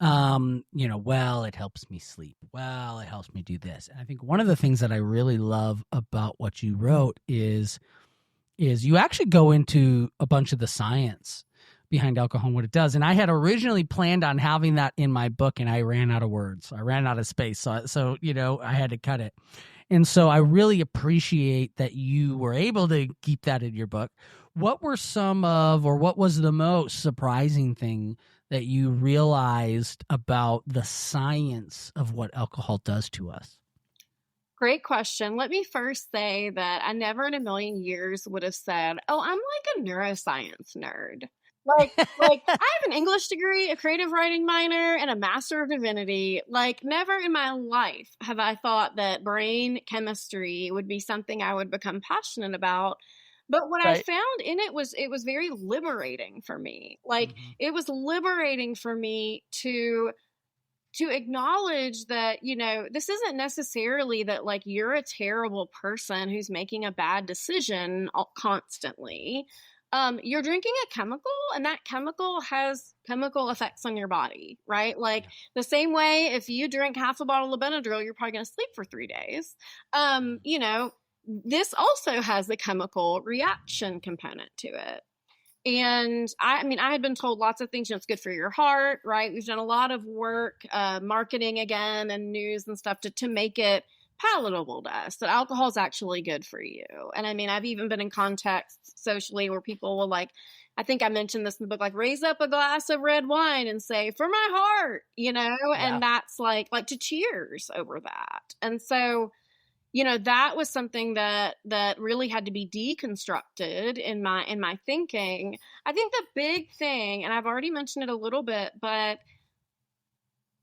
Well, it helps me sleep. Well, it helps me do this. And I think one of the things that I really love about what you wrote is you actually go into a bunch of the science behind alcohol and what it does. And I had originally planned on having that in my book, and I ran out of words. I ran out of space. So I had to cut it. And so I really appreciate that you were able to keep that in your book. What were what was the most surprising thing that you realized about the science of what alcohol does to us? Great question. Let me first say that I never in a million years would have said, oh, I'm like a neuroscience nerd. Like I have an English degree, a creative writing minor, and a master of divinity. Like, never in my life have I thought that brain chemistry would be something I would become passionate about. But what I found in it was very liberating for me. Like, it was liberating for me to acknowledge that, this isn't necessarily that like you're a terrible person who's making a bad decision constantly. You're drinking a chemical, and that chemical has chemical effects on your body, right? Like the same way if you drink half a bottle of Benadryl, you're probably going to sleep for 3 days. This also has the chemical reaction component to it. And I had been told lots of things, it's good for your heart, right? We've done a lot of work, marketing again and news and stuff to make it palatable to us that alcohol is actually good for you. And I've even been in contexts socially where people will I think I mentioned this in the book, raise up a glass of red wine and say, for my heart, and that's like to cheers over that. And so, that was something that really had to be deconstructed in my thinking. I think the big thing, and I've already mentioned it a little bit, but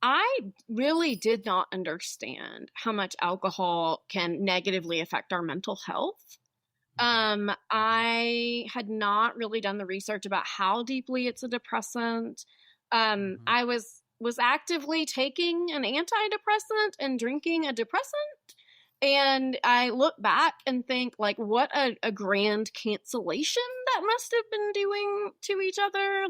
I really did not understand how much alcohol can negatively affect our mental health. I had not really done the research about how deeply it's a depressant. I was actively taking an antidepressant and drinking a depressant. And I look back and think, what a grand cancellation that must have been doing to each other.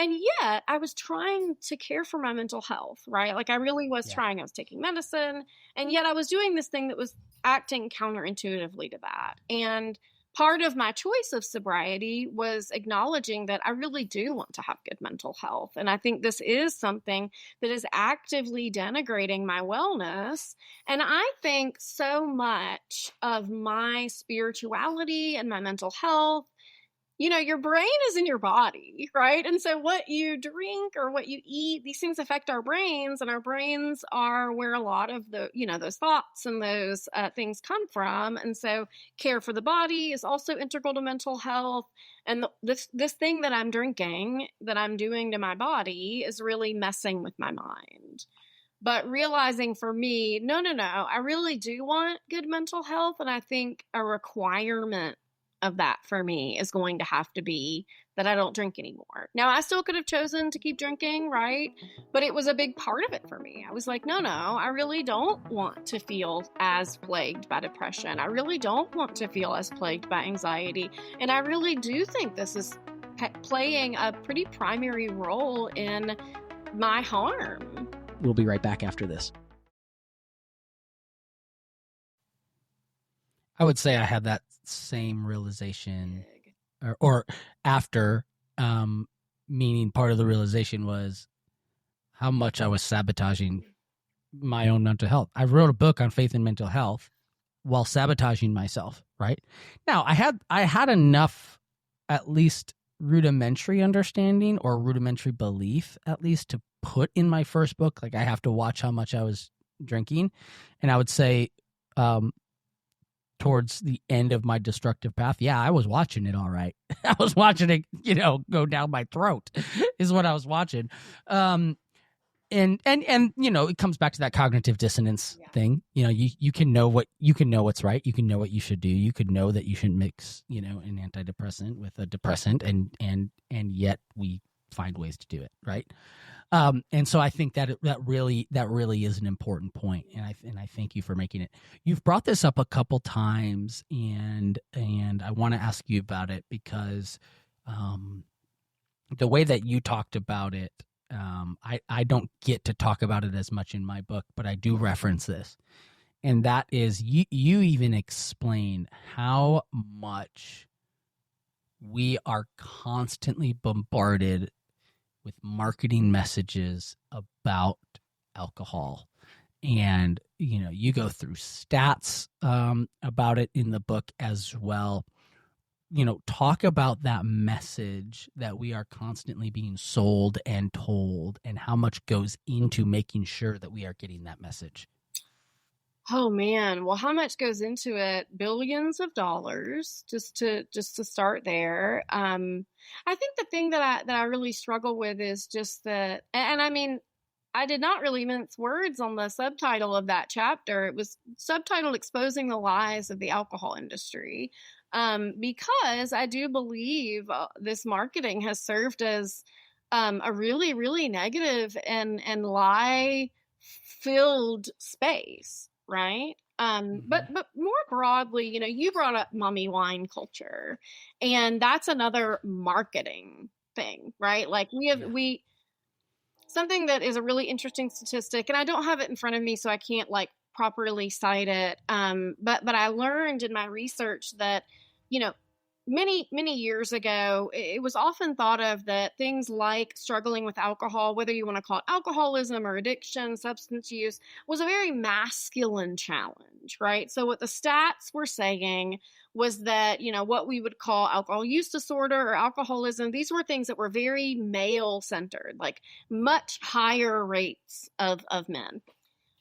And yet I was trying to care for my mental health, right? I really was trying. I was taking medicine, and yet I was doing this thing that was acting counterintuitively to that. And part of my choice of sobriety was acknowledging that I really do want to have good mental health. And I think this is something that is actively denigrating my wellness. And I think so much of my spirituality and my mental health, your brain is in your body, right? And so what you drink or what you eat, these things affect our brains, and our brains are where a lot of the, those thoughts and those things come from. And so care for the body is also integral to mental health. And this thing that I'm drinking, that I'm doing to my body, is really messing with my mind. But realizing for me, no, I really do want good mental health. And I think a requirement of that for me is going to have to be that I don't drink anymore. Now, I still could have chosen to keep drinking, right? But it was a big part of it for me. I was like, no, I really don't want to feel as plagued by depression. I really don't want to feel as plagued by anxiety. And I really do think this is playing a pretty primary role in my harm. We'll be right back after this. I would say I had that same realization or after, meaning part of the realization was how much I was sabotaging my own mental health. I wrote a book on faith and mental health while sabotaging myself, right? Now, I had enough, at least rudimentary understanding or rudimentary belief, at least, to put in my first book. I have to watch how much I was drinking. And I would say, towards the end of my destructive path, I was watching it all right. I was watching it, go down my throat is what I was watching. And it comes back to that cognitive dissonance thing. You can know what's right. You can know what you should do. You could know that you shouldn't mix, an antidepressant with a depressant, and yet we find ways to do it. Right. And so I think that really is an important point, and I thank you for making it. You've brought this up a couple times, and I want to ask you about it because the way that you talked about it, I don't get to talk about it as much in my book, but I do reference this, and that is you even explain how much we are constantly bombarded with marketing messages about alcohol. And, you go through stats about it in the book as well. Talk about that message that we are constantly being sold and told, and how much goes into making sure that we are getting that message. Oh man, well, how much goes into it? Billions of dollars, just to start there. I think the thing that I really struggle with is just that, and I mean, I did not really mince words on the subtitle of that chapter. It was subtitled "Exposing the Lies of the Alcohol Industry," because I do believe this marketing has served as a really, really negative and lie-filled space. Right. But more broadly, you brought up mommy wine culture, and that's another marketing thing, right? Like we something that is a really interesting statistic, and I don't have it in front of me, so I can't like properly cite it. But I learned in my research that, many years ago, it was often thought of that things like struggling with alcohol, whether you want to call it alcoholism or addiction, substance use, was a very masculine challenge, right? So what the stats were saying was that, what we would call alcohol use disorder or alcoholism, these were things that were very male centered, like much higher rates of men.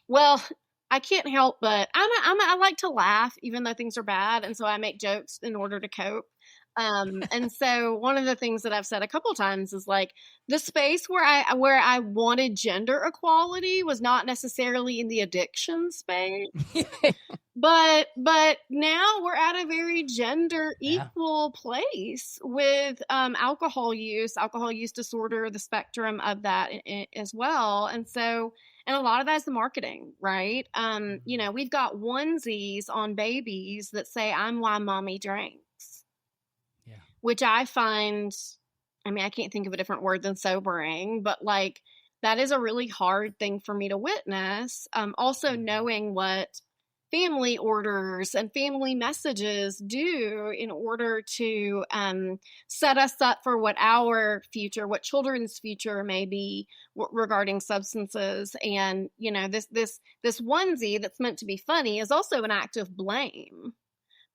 Well, I can't help but I like to laugh even though things are bad, and so I make jokes in order to cope. And so one of the things that I've said a couple times is like the space where I wanted gender equality was not necessarily in the addiction space, but now we're at a very gender equal place with alcohol use disorder, the spectrum of that as well, and so. And a lot of that is the marketing, right? We've got onesies on babies that say, "I'm why mommy drinks." Yeah. Which I find, I can't think of a different word than sobering, but like that is a really hard thing for me to witness. Also knowing what family orders and family messages do in order to set us up for what our future, what children's future may be regarding substances. And, this onesie that's meant to be funny is also an act of blame,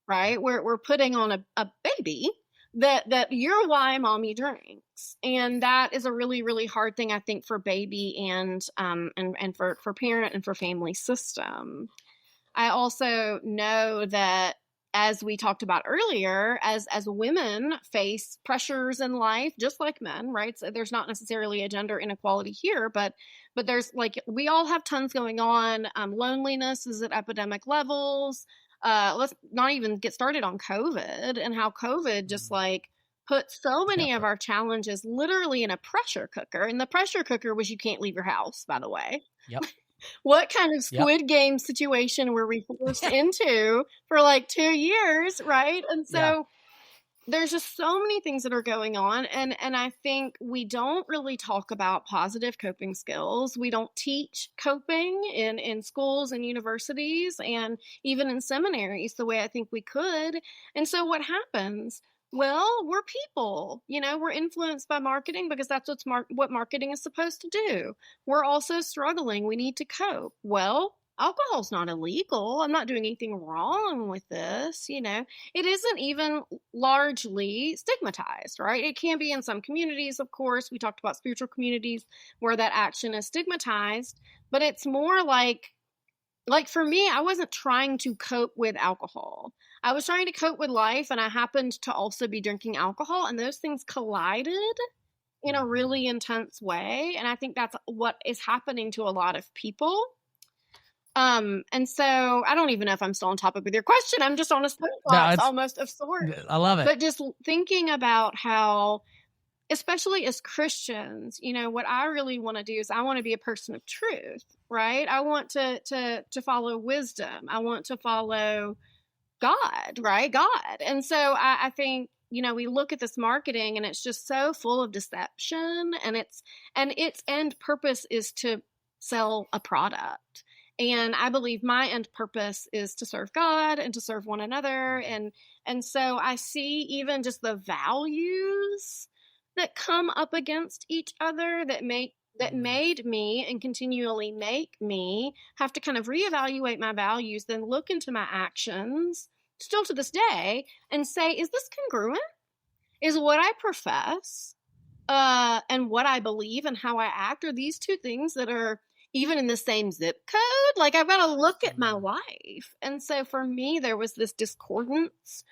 right? We're putting on a baby that you're why mommy drinks. And that is a really, really hard thing, I think, for baby and for parent and for family system. I also know that, as we talked about earlier, as women face pressures in life, just like men, right? So there's not necessarily a gender inequality here, but there's like, we all have tons going on. Loneliness is at epidemic levels. Let's not even get started on COVID and how COVID just like put so many of our challenges literally in a pressure cooker. And the pressure cooker was you can't leave your house, by the way. Yep. What kind of Squid Game situation were we forced into for like 2 years, right? And so there's just so many things that are going on. And I think we don't really talk about positive coping skills. We don't teach coping in schools and universities and even in seminaries the way I think we could. And so what happens? Well, we're people, we're influenced by marketing because that's what marketing is supposed to do. We're also struggling. We need to cope. Well, alcohol's not illegal. I'm not doing anything wrong with this. It isn't even largely stigmatized, right? It can be in some communities, of course. We talked about spiritual communities where that action is stigmatized, but it's more like for me, I wasn't trying to cope with alcohol. I was trying to cope with life, and I happened to also be drinking alcohol, and those things collided in a really intense way. And I think that's what is happening to a lot of people. And so I don't even know if I'm still on topic with your question. I'm just on a soapbox almost of sorts. I love it. But just thinking about how especially as Christians, what I really want to do is I want to be a person of truth, right? I want to follow wisdom. I want to follow God, right? God. And so I think, we look at this marketing and it's just so full of deception, and its end purpose is to sell a product. And I believe my end purpose is to serve God and to serve one another. And so I see even just the values that come up against each other that made me and continually make me have to kind of reevaluate my values, then look into my actions still to this day and say, is this congruent? Is what I profess and what I believe and how I act, are these two things that are even in the same zip code? Like, I've got to look at my life. And so for me, there was this discordance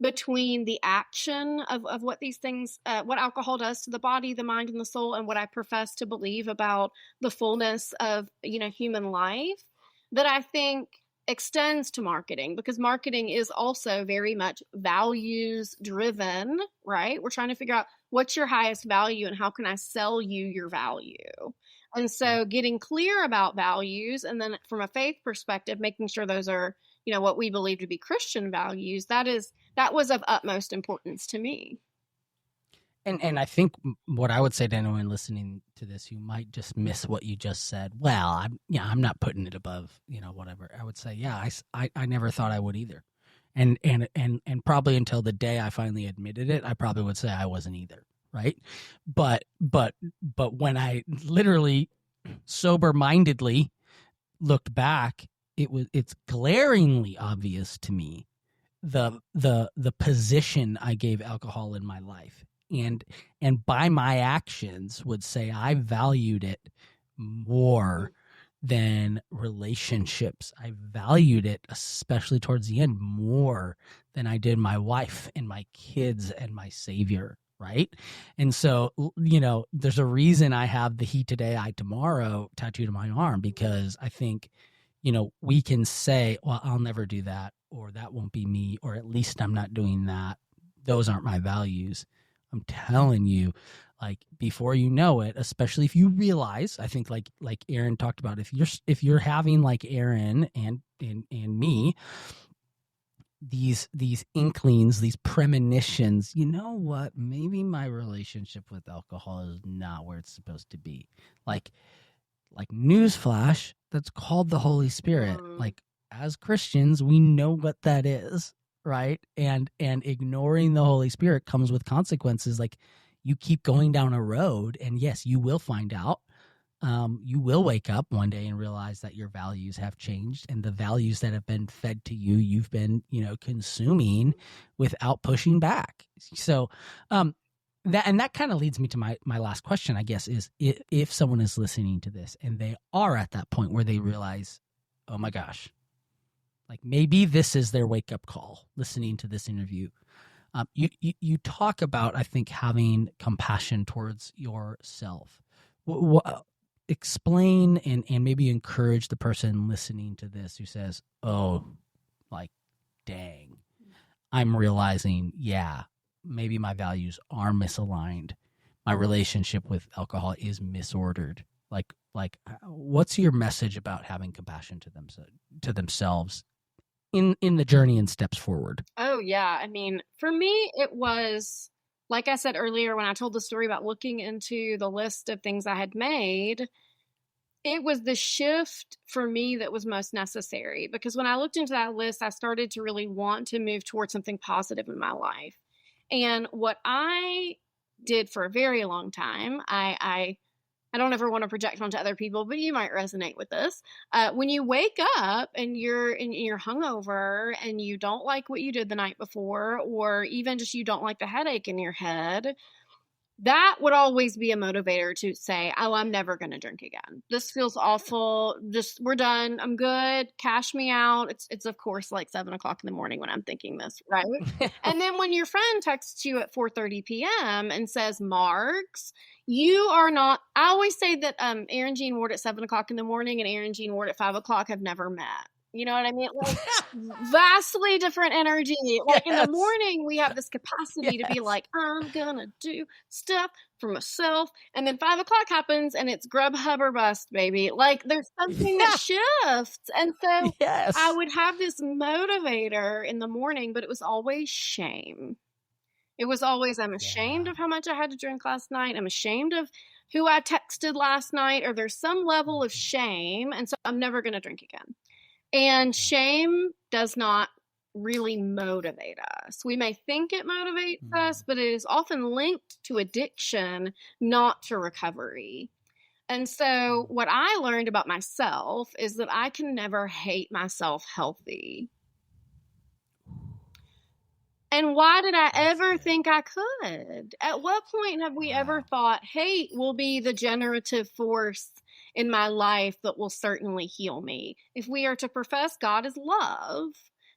between the action of what these things, what alcohol does to the body, the mind, and the soul, and what I profess to believe about the fullness of, human life, that I think extends to marketing, because marketing is also very much values driven, right? We're trying to figure out what's your highest value and how can I sell you your value. And so getting clear about values, and then from a faith perspective, making sure those are, what we believe to be Christian values, that was of utmost importance to me. And I think what I would say to anyone listening to this who might just miss what you just said, well, I'm not putting it above, whatever. I would say, yeah, I never thought I would either. And probably until the day I finally admitted it, I probably would say I wasn't either. Right. But when I literally sober-mindedly looked back, it's glaringly obvious to me the position I gave alcohol in my life. And by my actions would say I valued it more than relationships. I valued it, especially towards the end, more than I did my wife and my kids and my Savior. Right. And so, there's a reason I have the he today, I tomorrow tattooed on my arm, because I think, we can say, well, I'll never do that, or that won't be me, or at least I'm not doing that. Those aren't my values. I'm telling you, like, before you know it, especially if you realize, I think like Erin talked about, if you're having like Erin and me, these inklings, these premonitions, you know what, maybe my relationship with alcohol is not where it's supposed to be. Like newsflash, that's called the Holy Spirit. Like, as Christians, we know what that is. Right. And ignoring the Holy Spirit comes with consequences. Like, you keep going down a road, and yes, you will find out. You will wake up one day and realize that your values have changed, and the values that have been fed to you, you've been, consuming without pushing back. So, that kind of leads me to my last question, I guess, is if someone is listening to this and they are at that point where they realize, oh my gosh, like maybe this is their wake up call, listening to this interview. You talk about, I think, having compassion towards yourself. Explain and maybe encourage the person listening to this who says, oh, like, dang, I'm realizing, yeah, maybe my values are misaligned. My relationship with alcohol is misordered. Like, what's your message about having compassion to themselves in the journey and steps forward? Oh, yeah. I mean, for me, it was, like I said earlier, when I told the story about looking into the list of things I had made, it was the shift for me that was most necessary. Because when I looked into that list, I started to really want to move towards something positive in my life. And what I did for a very long time, I don't ever want to project onto other people, but you might resonate with this. When you wake up and you're hungover and you don't like what you did the night before, or even just you don't like the headache in your head, that would always be a motivator to say, oh, I'm never going to drink again. This feels awful. Just, we're done. I'm good. Cash me out. It's of course like 7 o'clock in the morning when I'm thinking this, right? And then when your friend texts you at 4:30 p.m. and says, Marks, you are not, I always say that Erin Jean Warde at 7 o'clock in the morning and Erin Jean Warde at 5 o'clock have never met. You know what I mean? Like vastly different energy. Like in the morning, we have this capacity to be like, I'm gonna do stuff for myself. And then 5 o'clock happens and it's Grubhub or bust, baby. Like there's something that shifts. And so I would have this motivator in the morning, but it was always shame. It was always, I'm ashamed of how much I had to drink last night. I'm ashamed of who I texted last night, or there's some level of shame. And so I'm never going to drink again. And shame does not really motivate us. We may think it motivates us, but it is often linked to addiction, not to recovery. And so what I learned about myself is that I can never hate myself healthy. And why did I ever think I could? At what point have we ever thought hate will be the generative force in my life that will certainly heal me? If we are to profess God as love,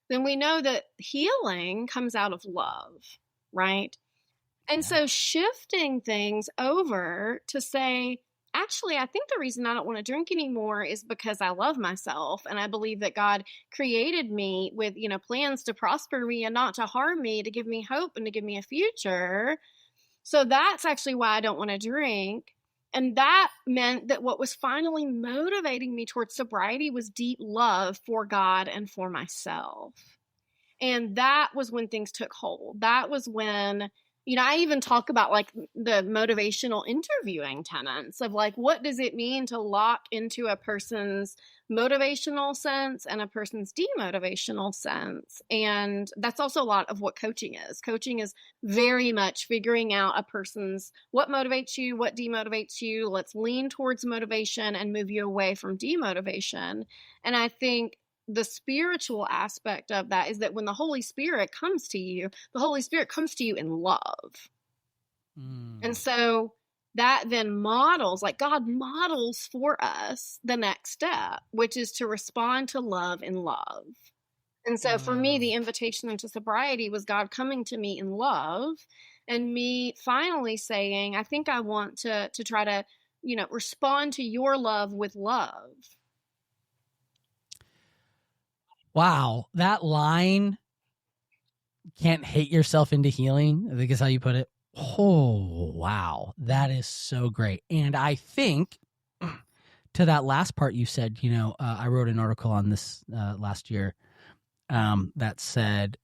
then we know that healing comes out of love, right? And so shifting things over to say, actually, I think the reason I don't want to drink anymore is because I love myself. And I believe that God created me with, plans to prosper me and not to harm me, to give me hope and to give me a future. So that's actually why I don't want to drink. And that meant that what was finally motivating me towards sobriety was deep love for God and for myself. And that was when things took hold. That was when, I even talk about like the motivational interviewing tenets of like, what does it mean to lock into a person's motivational sense and a person's demotivational sense? And that's also a lot of what coaching is. Coaching is very much figuring out a person's, what motivates you, what demotivates you. Let's lean towards motivation and move you away from demotivation. And I think the spiritual aspect of that is that when the Holy Spirit comes to you, the Holy Spirit comes to you in love. And so that then models, like God models for us the next step, which is to respond to love in love. And so for me, the invitation into sobriety was God coming to me in love and me finally saying, I think I want to try to, respond to your love with love. Wow, that line, can't hate yourself into healing, I think is how you put it. Oh, wow, that is so great. And I think to that last part you said, I wrote an article on this last year that said,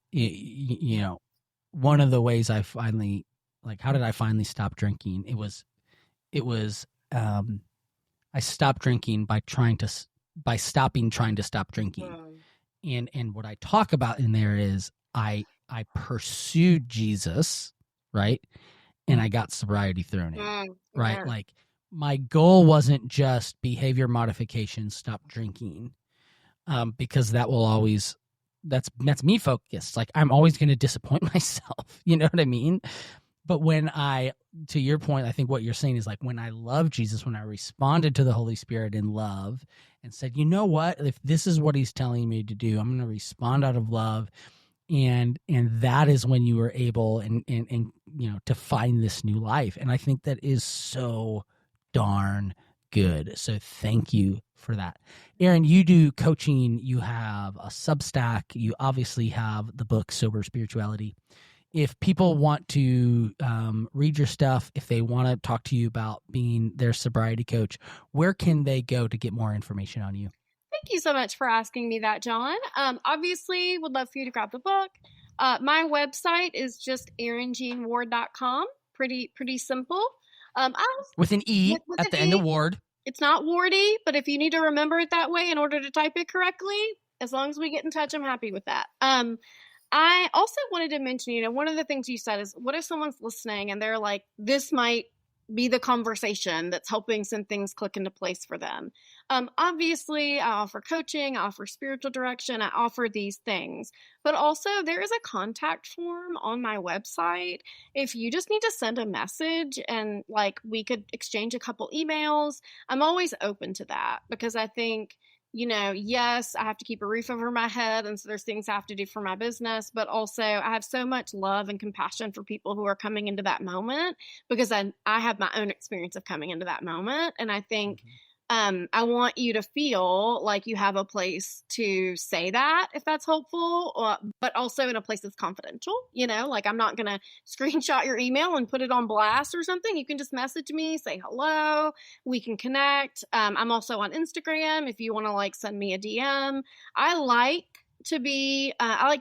one of the ways I finally, like, how did I finally stop drinking? It was I stopped drinking by stopping trying to stop drinking. And what I talk about in there is I pursued Jesus, right? And I got sobriety thrown in, right? Like my goal wasn't just behavior modification, stop drinking, because that will always, that's me focused. Like I'm always going to disappoint myself. You know what I mean? But when to your point, I think what you're saying is like when I love Jesus, when I responded to the Holy Spirit in love and said, you know what, if this is what he's telling me to do, I'm going to respond out of love. And that is when you were able and to find this new life. And I think that is so darn good. So thank you for that. Erin, you do coaching, you have a Substack, you obviously have the book Sober Spirituality. If people want to read your stuff, if they want to talk to you about being their sobriety coach, where can they go to get more information on you? Thank you so much for asking me that, John. Obviously, would love for you to grab the book. My website is just erinjeanwarde.com. Pretty simple. With an E with at an the end of Ward. It's not Wardy, but if you need to remember it that way in order to type it correctly, as long as we get in touch, I'm happy with that. I also wanted to mention, one of the things you said is, what if someone's listening and they're like, this might be the conversation that's helping some things click into place for them. Obviously, I offer coaching, I offer spiritual direction, I offer these things. But also, there is a contact form on my website. If you just need to send a message and we could exchange a couple emails, I'm always open to that because I think, yes, I have to keep a roof over my head, and so there's things I have to do for my business, but also I have so much love and compassion for people who are coming into that moment because I have my own experience of coming into that moment, and I think I want you to feel like you have a place to say that if that's helpful, but also in a place that's confidential. Like I'm not going to screenshot your email and put it on blast or something. You can just message me, say hello, we can connect. I'm also on Instagram if you want to like send me a DM. I like to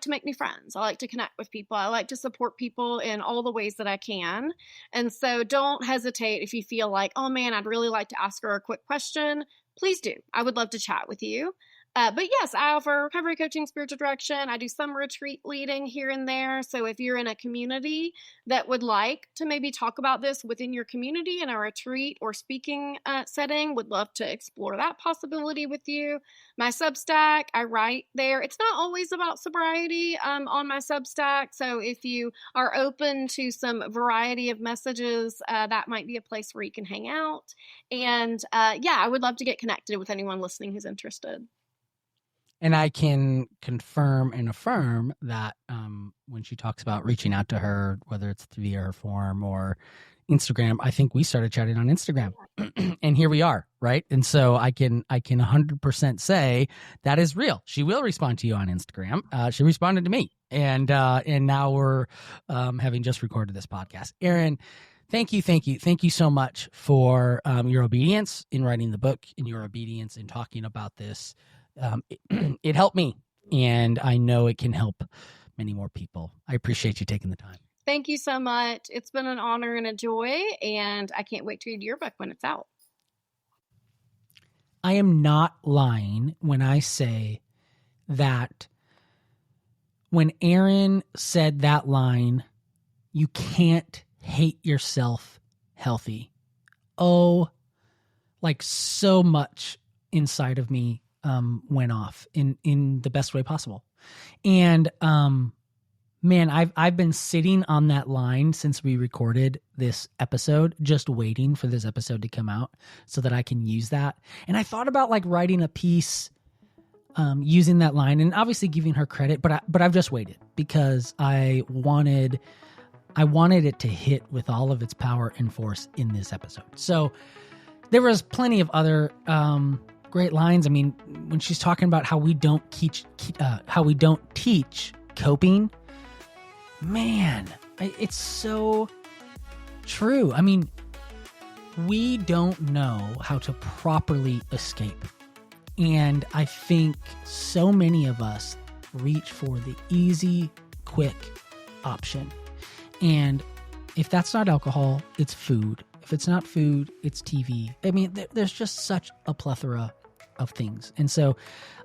make new friends. I like to connect with people. I like to support people in all the ways that I can. And so don't hesitate if you feel like, oh man, I'd really like to ask her a quick question. Please do. I would love to chat with you. But yes, I offer recovery coaching, spiritual direction. I do some retreat leading here and there. So if you're in a community that would like to maybe talk about this within your community in a retreat or speaking setting, would love to explore that possibility with you. My Substack, I write there. It's not always about sobriety on my Substack. So if you are open to some variety of messages, that might be a place where you can hang out. And I would love to get connected with anyone listening who's interested. And I can confirm and affirm that when she talks about reaching out to her, whether it's via her form or Instagram, I think we started chatting on Instagram and here we are. Right. And so I can 100% say that is real. She will respond to you on Instagram. She responded to me and now we're having just recorded this podcast. Erin, thank you so much for your obedience in writing the book and your obedience in talking about this. It helped me, and I know it can help many more people. I appreciate you taking the time. Thank you so much. It's been an honor and a joy, and I can't wait to read your book when it's out. I am not lying when I say that when Erin said that line, you can't hate yourself healthy. Oh, like so much inside of me went off in the best way possible. And man, I've been sitting on that line since we recorded this episode, just waiting for this episode to come out so that I can use that. And I thought about like writing a piece using that line and obviously giving her credit, but I've just waited because I wanted it to hit with all of its power and force in this episode. So there was plenty of other great lines. I mean, when she's talking about how we don't teach coping, man, it's so true. I mean, we don't know how to properly escape. And I think so many of us reach for the easy, quick option. And if that's not alcohol, it's food. If it's not food, it's TV. I mean, there's just such a plethora of things. And so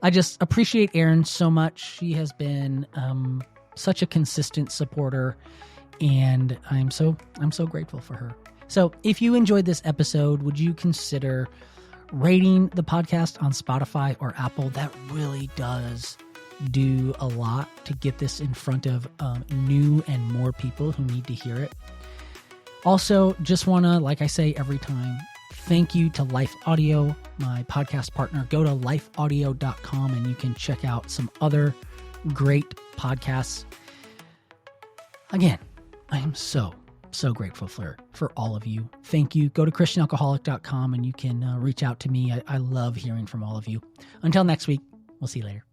I just appreciate Erin so much. She has been such a consistent supporter, and I'm so grateful for her. So if you enjoyed this episode, would you consider rating the podcast on Spotify or Apple? That really does do a lot to get this in front of new and more people who need to hear it. Also, just want to, like I say every time, thank you to Life Audio, my podcast partner. Go to lifeaudio.com and you can check out some other great podcasts. Again, I am so grateful for all of you. Thank you. Go to christianalcoholic.com and you can reach out to me. I love hearing from all of you. Until next week, we'll see you later.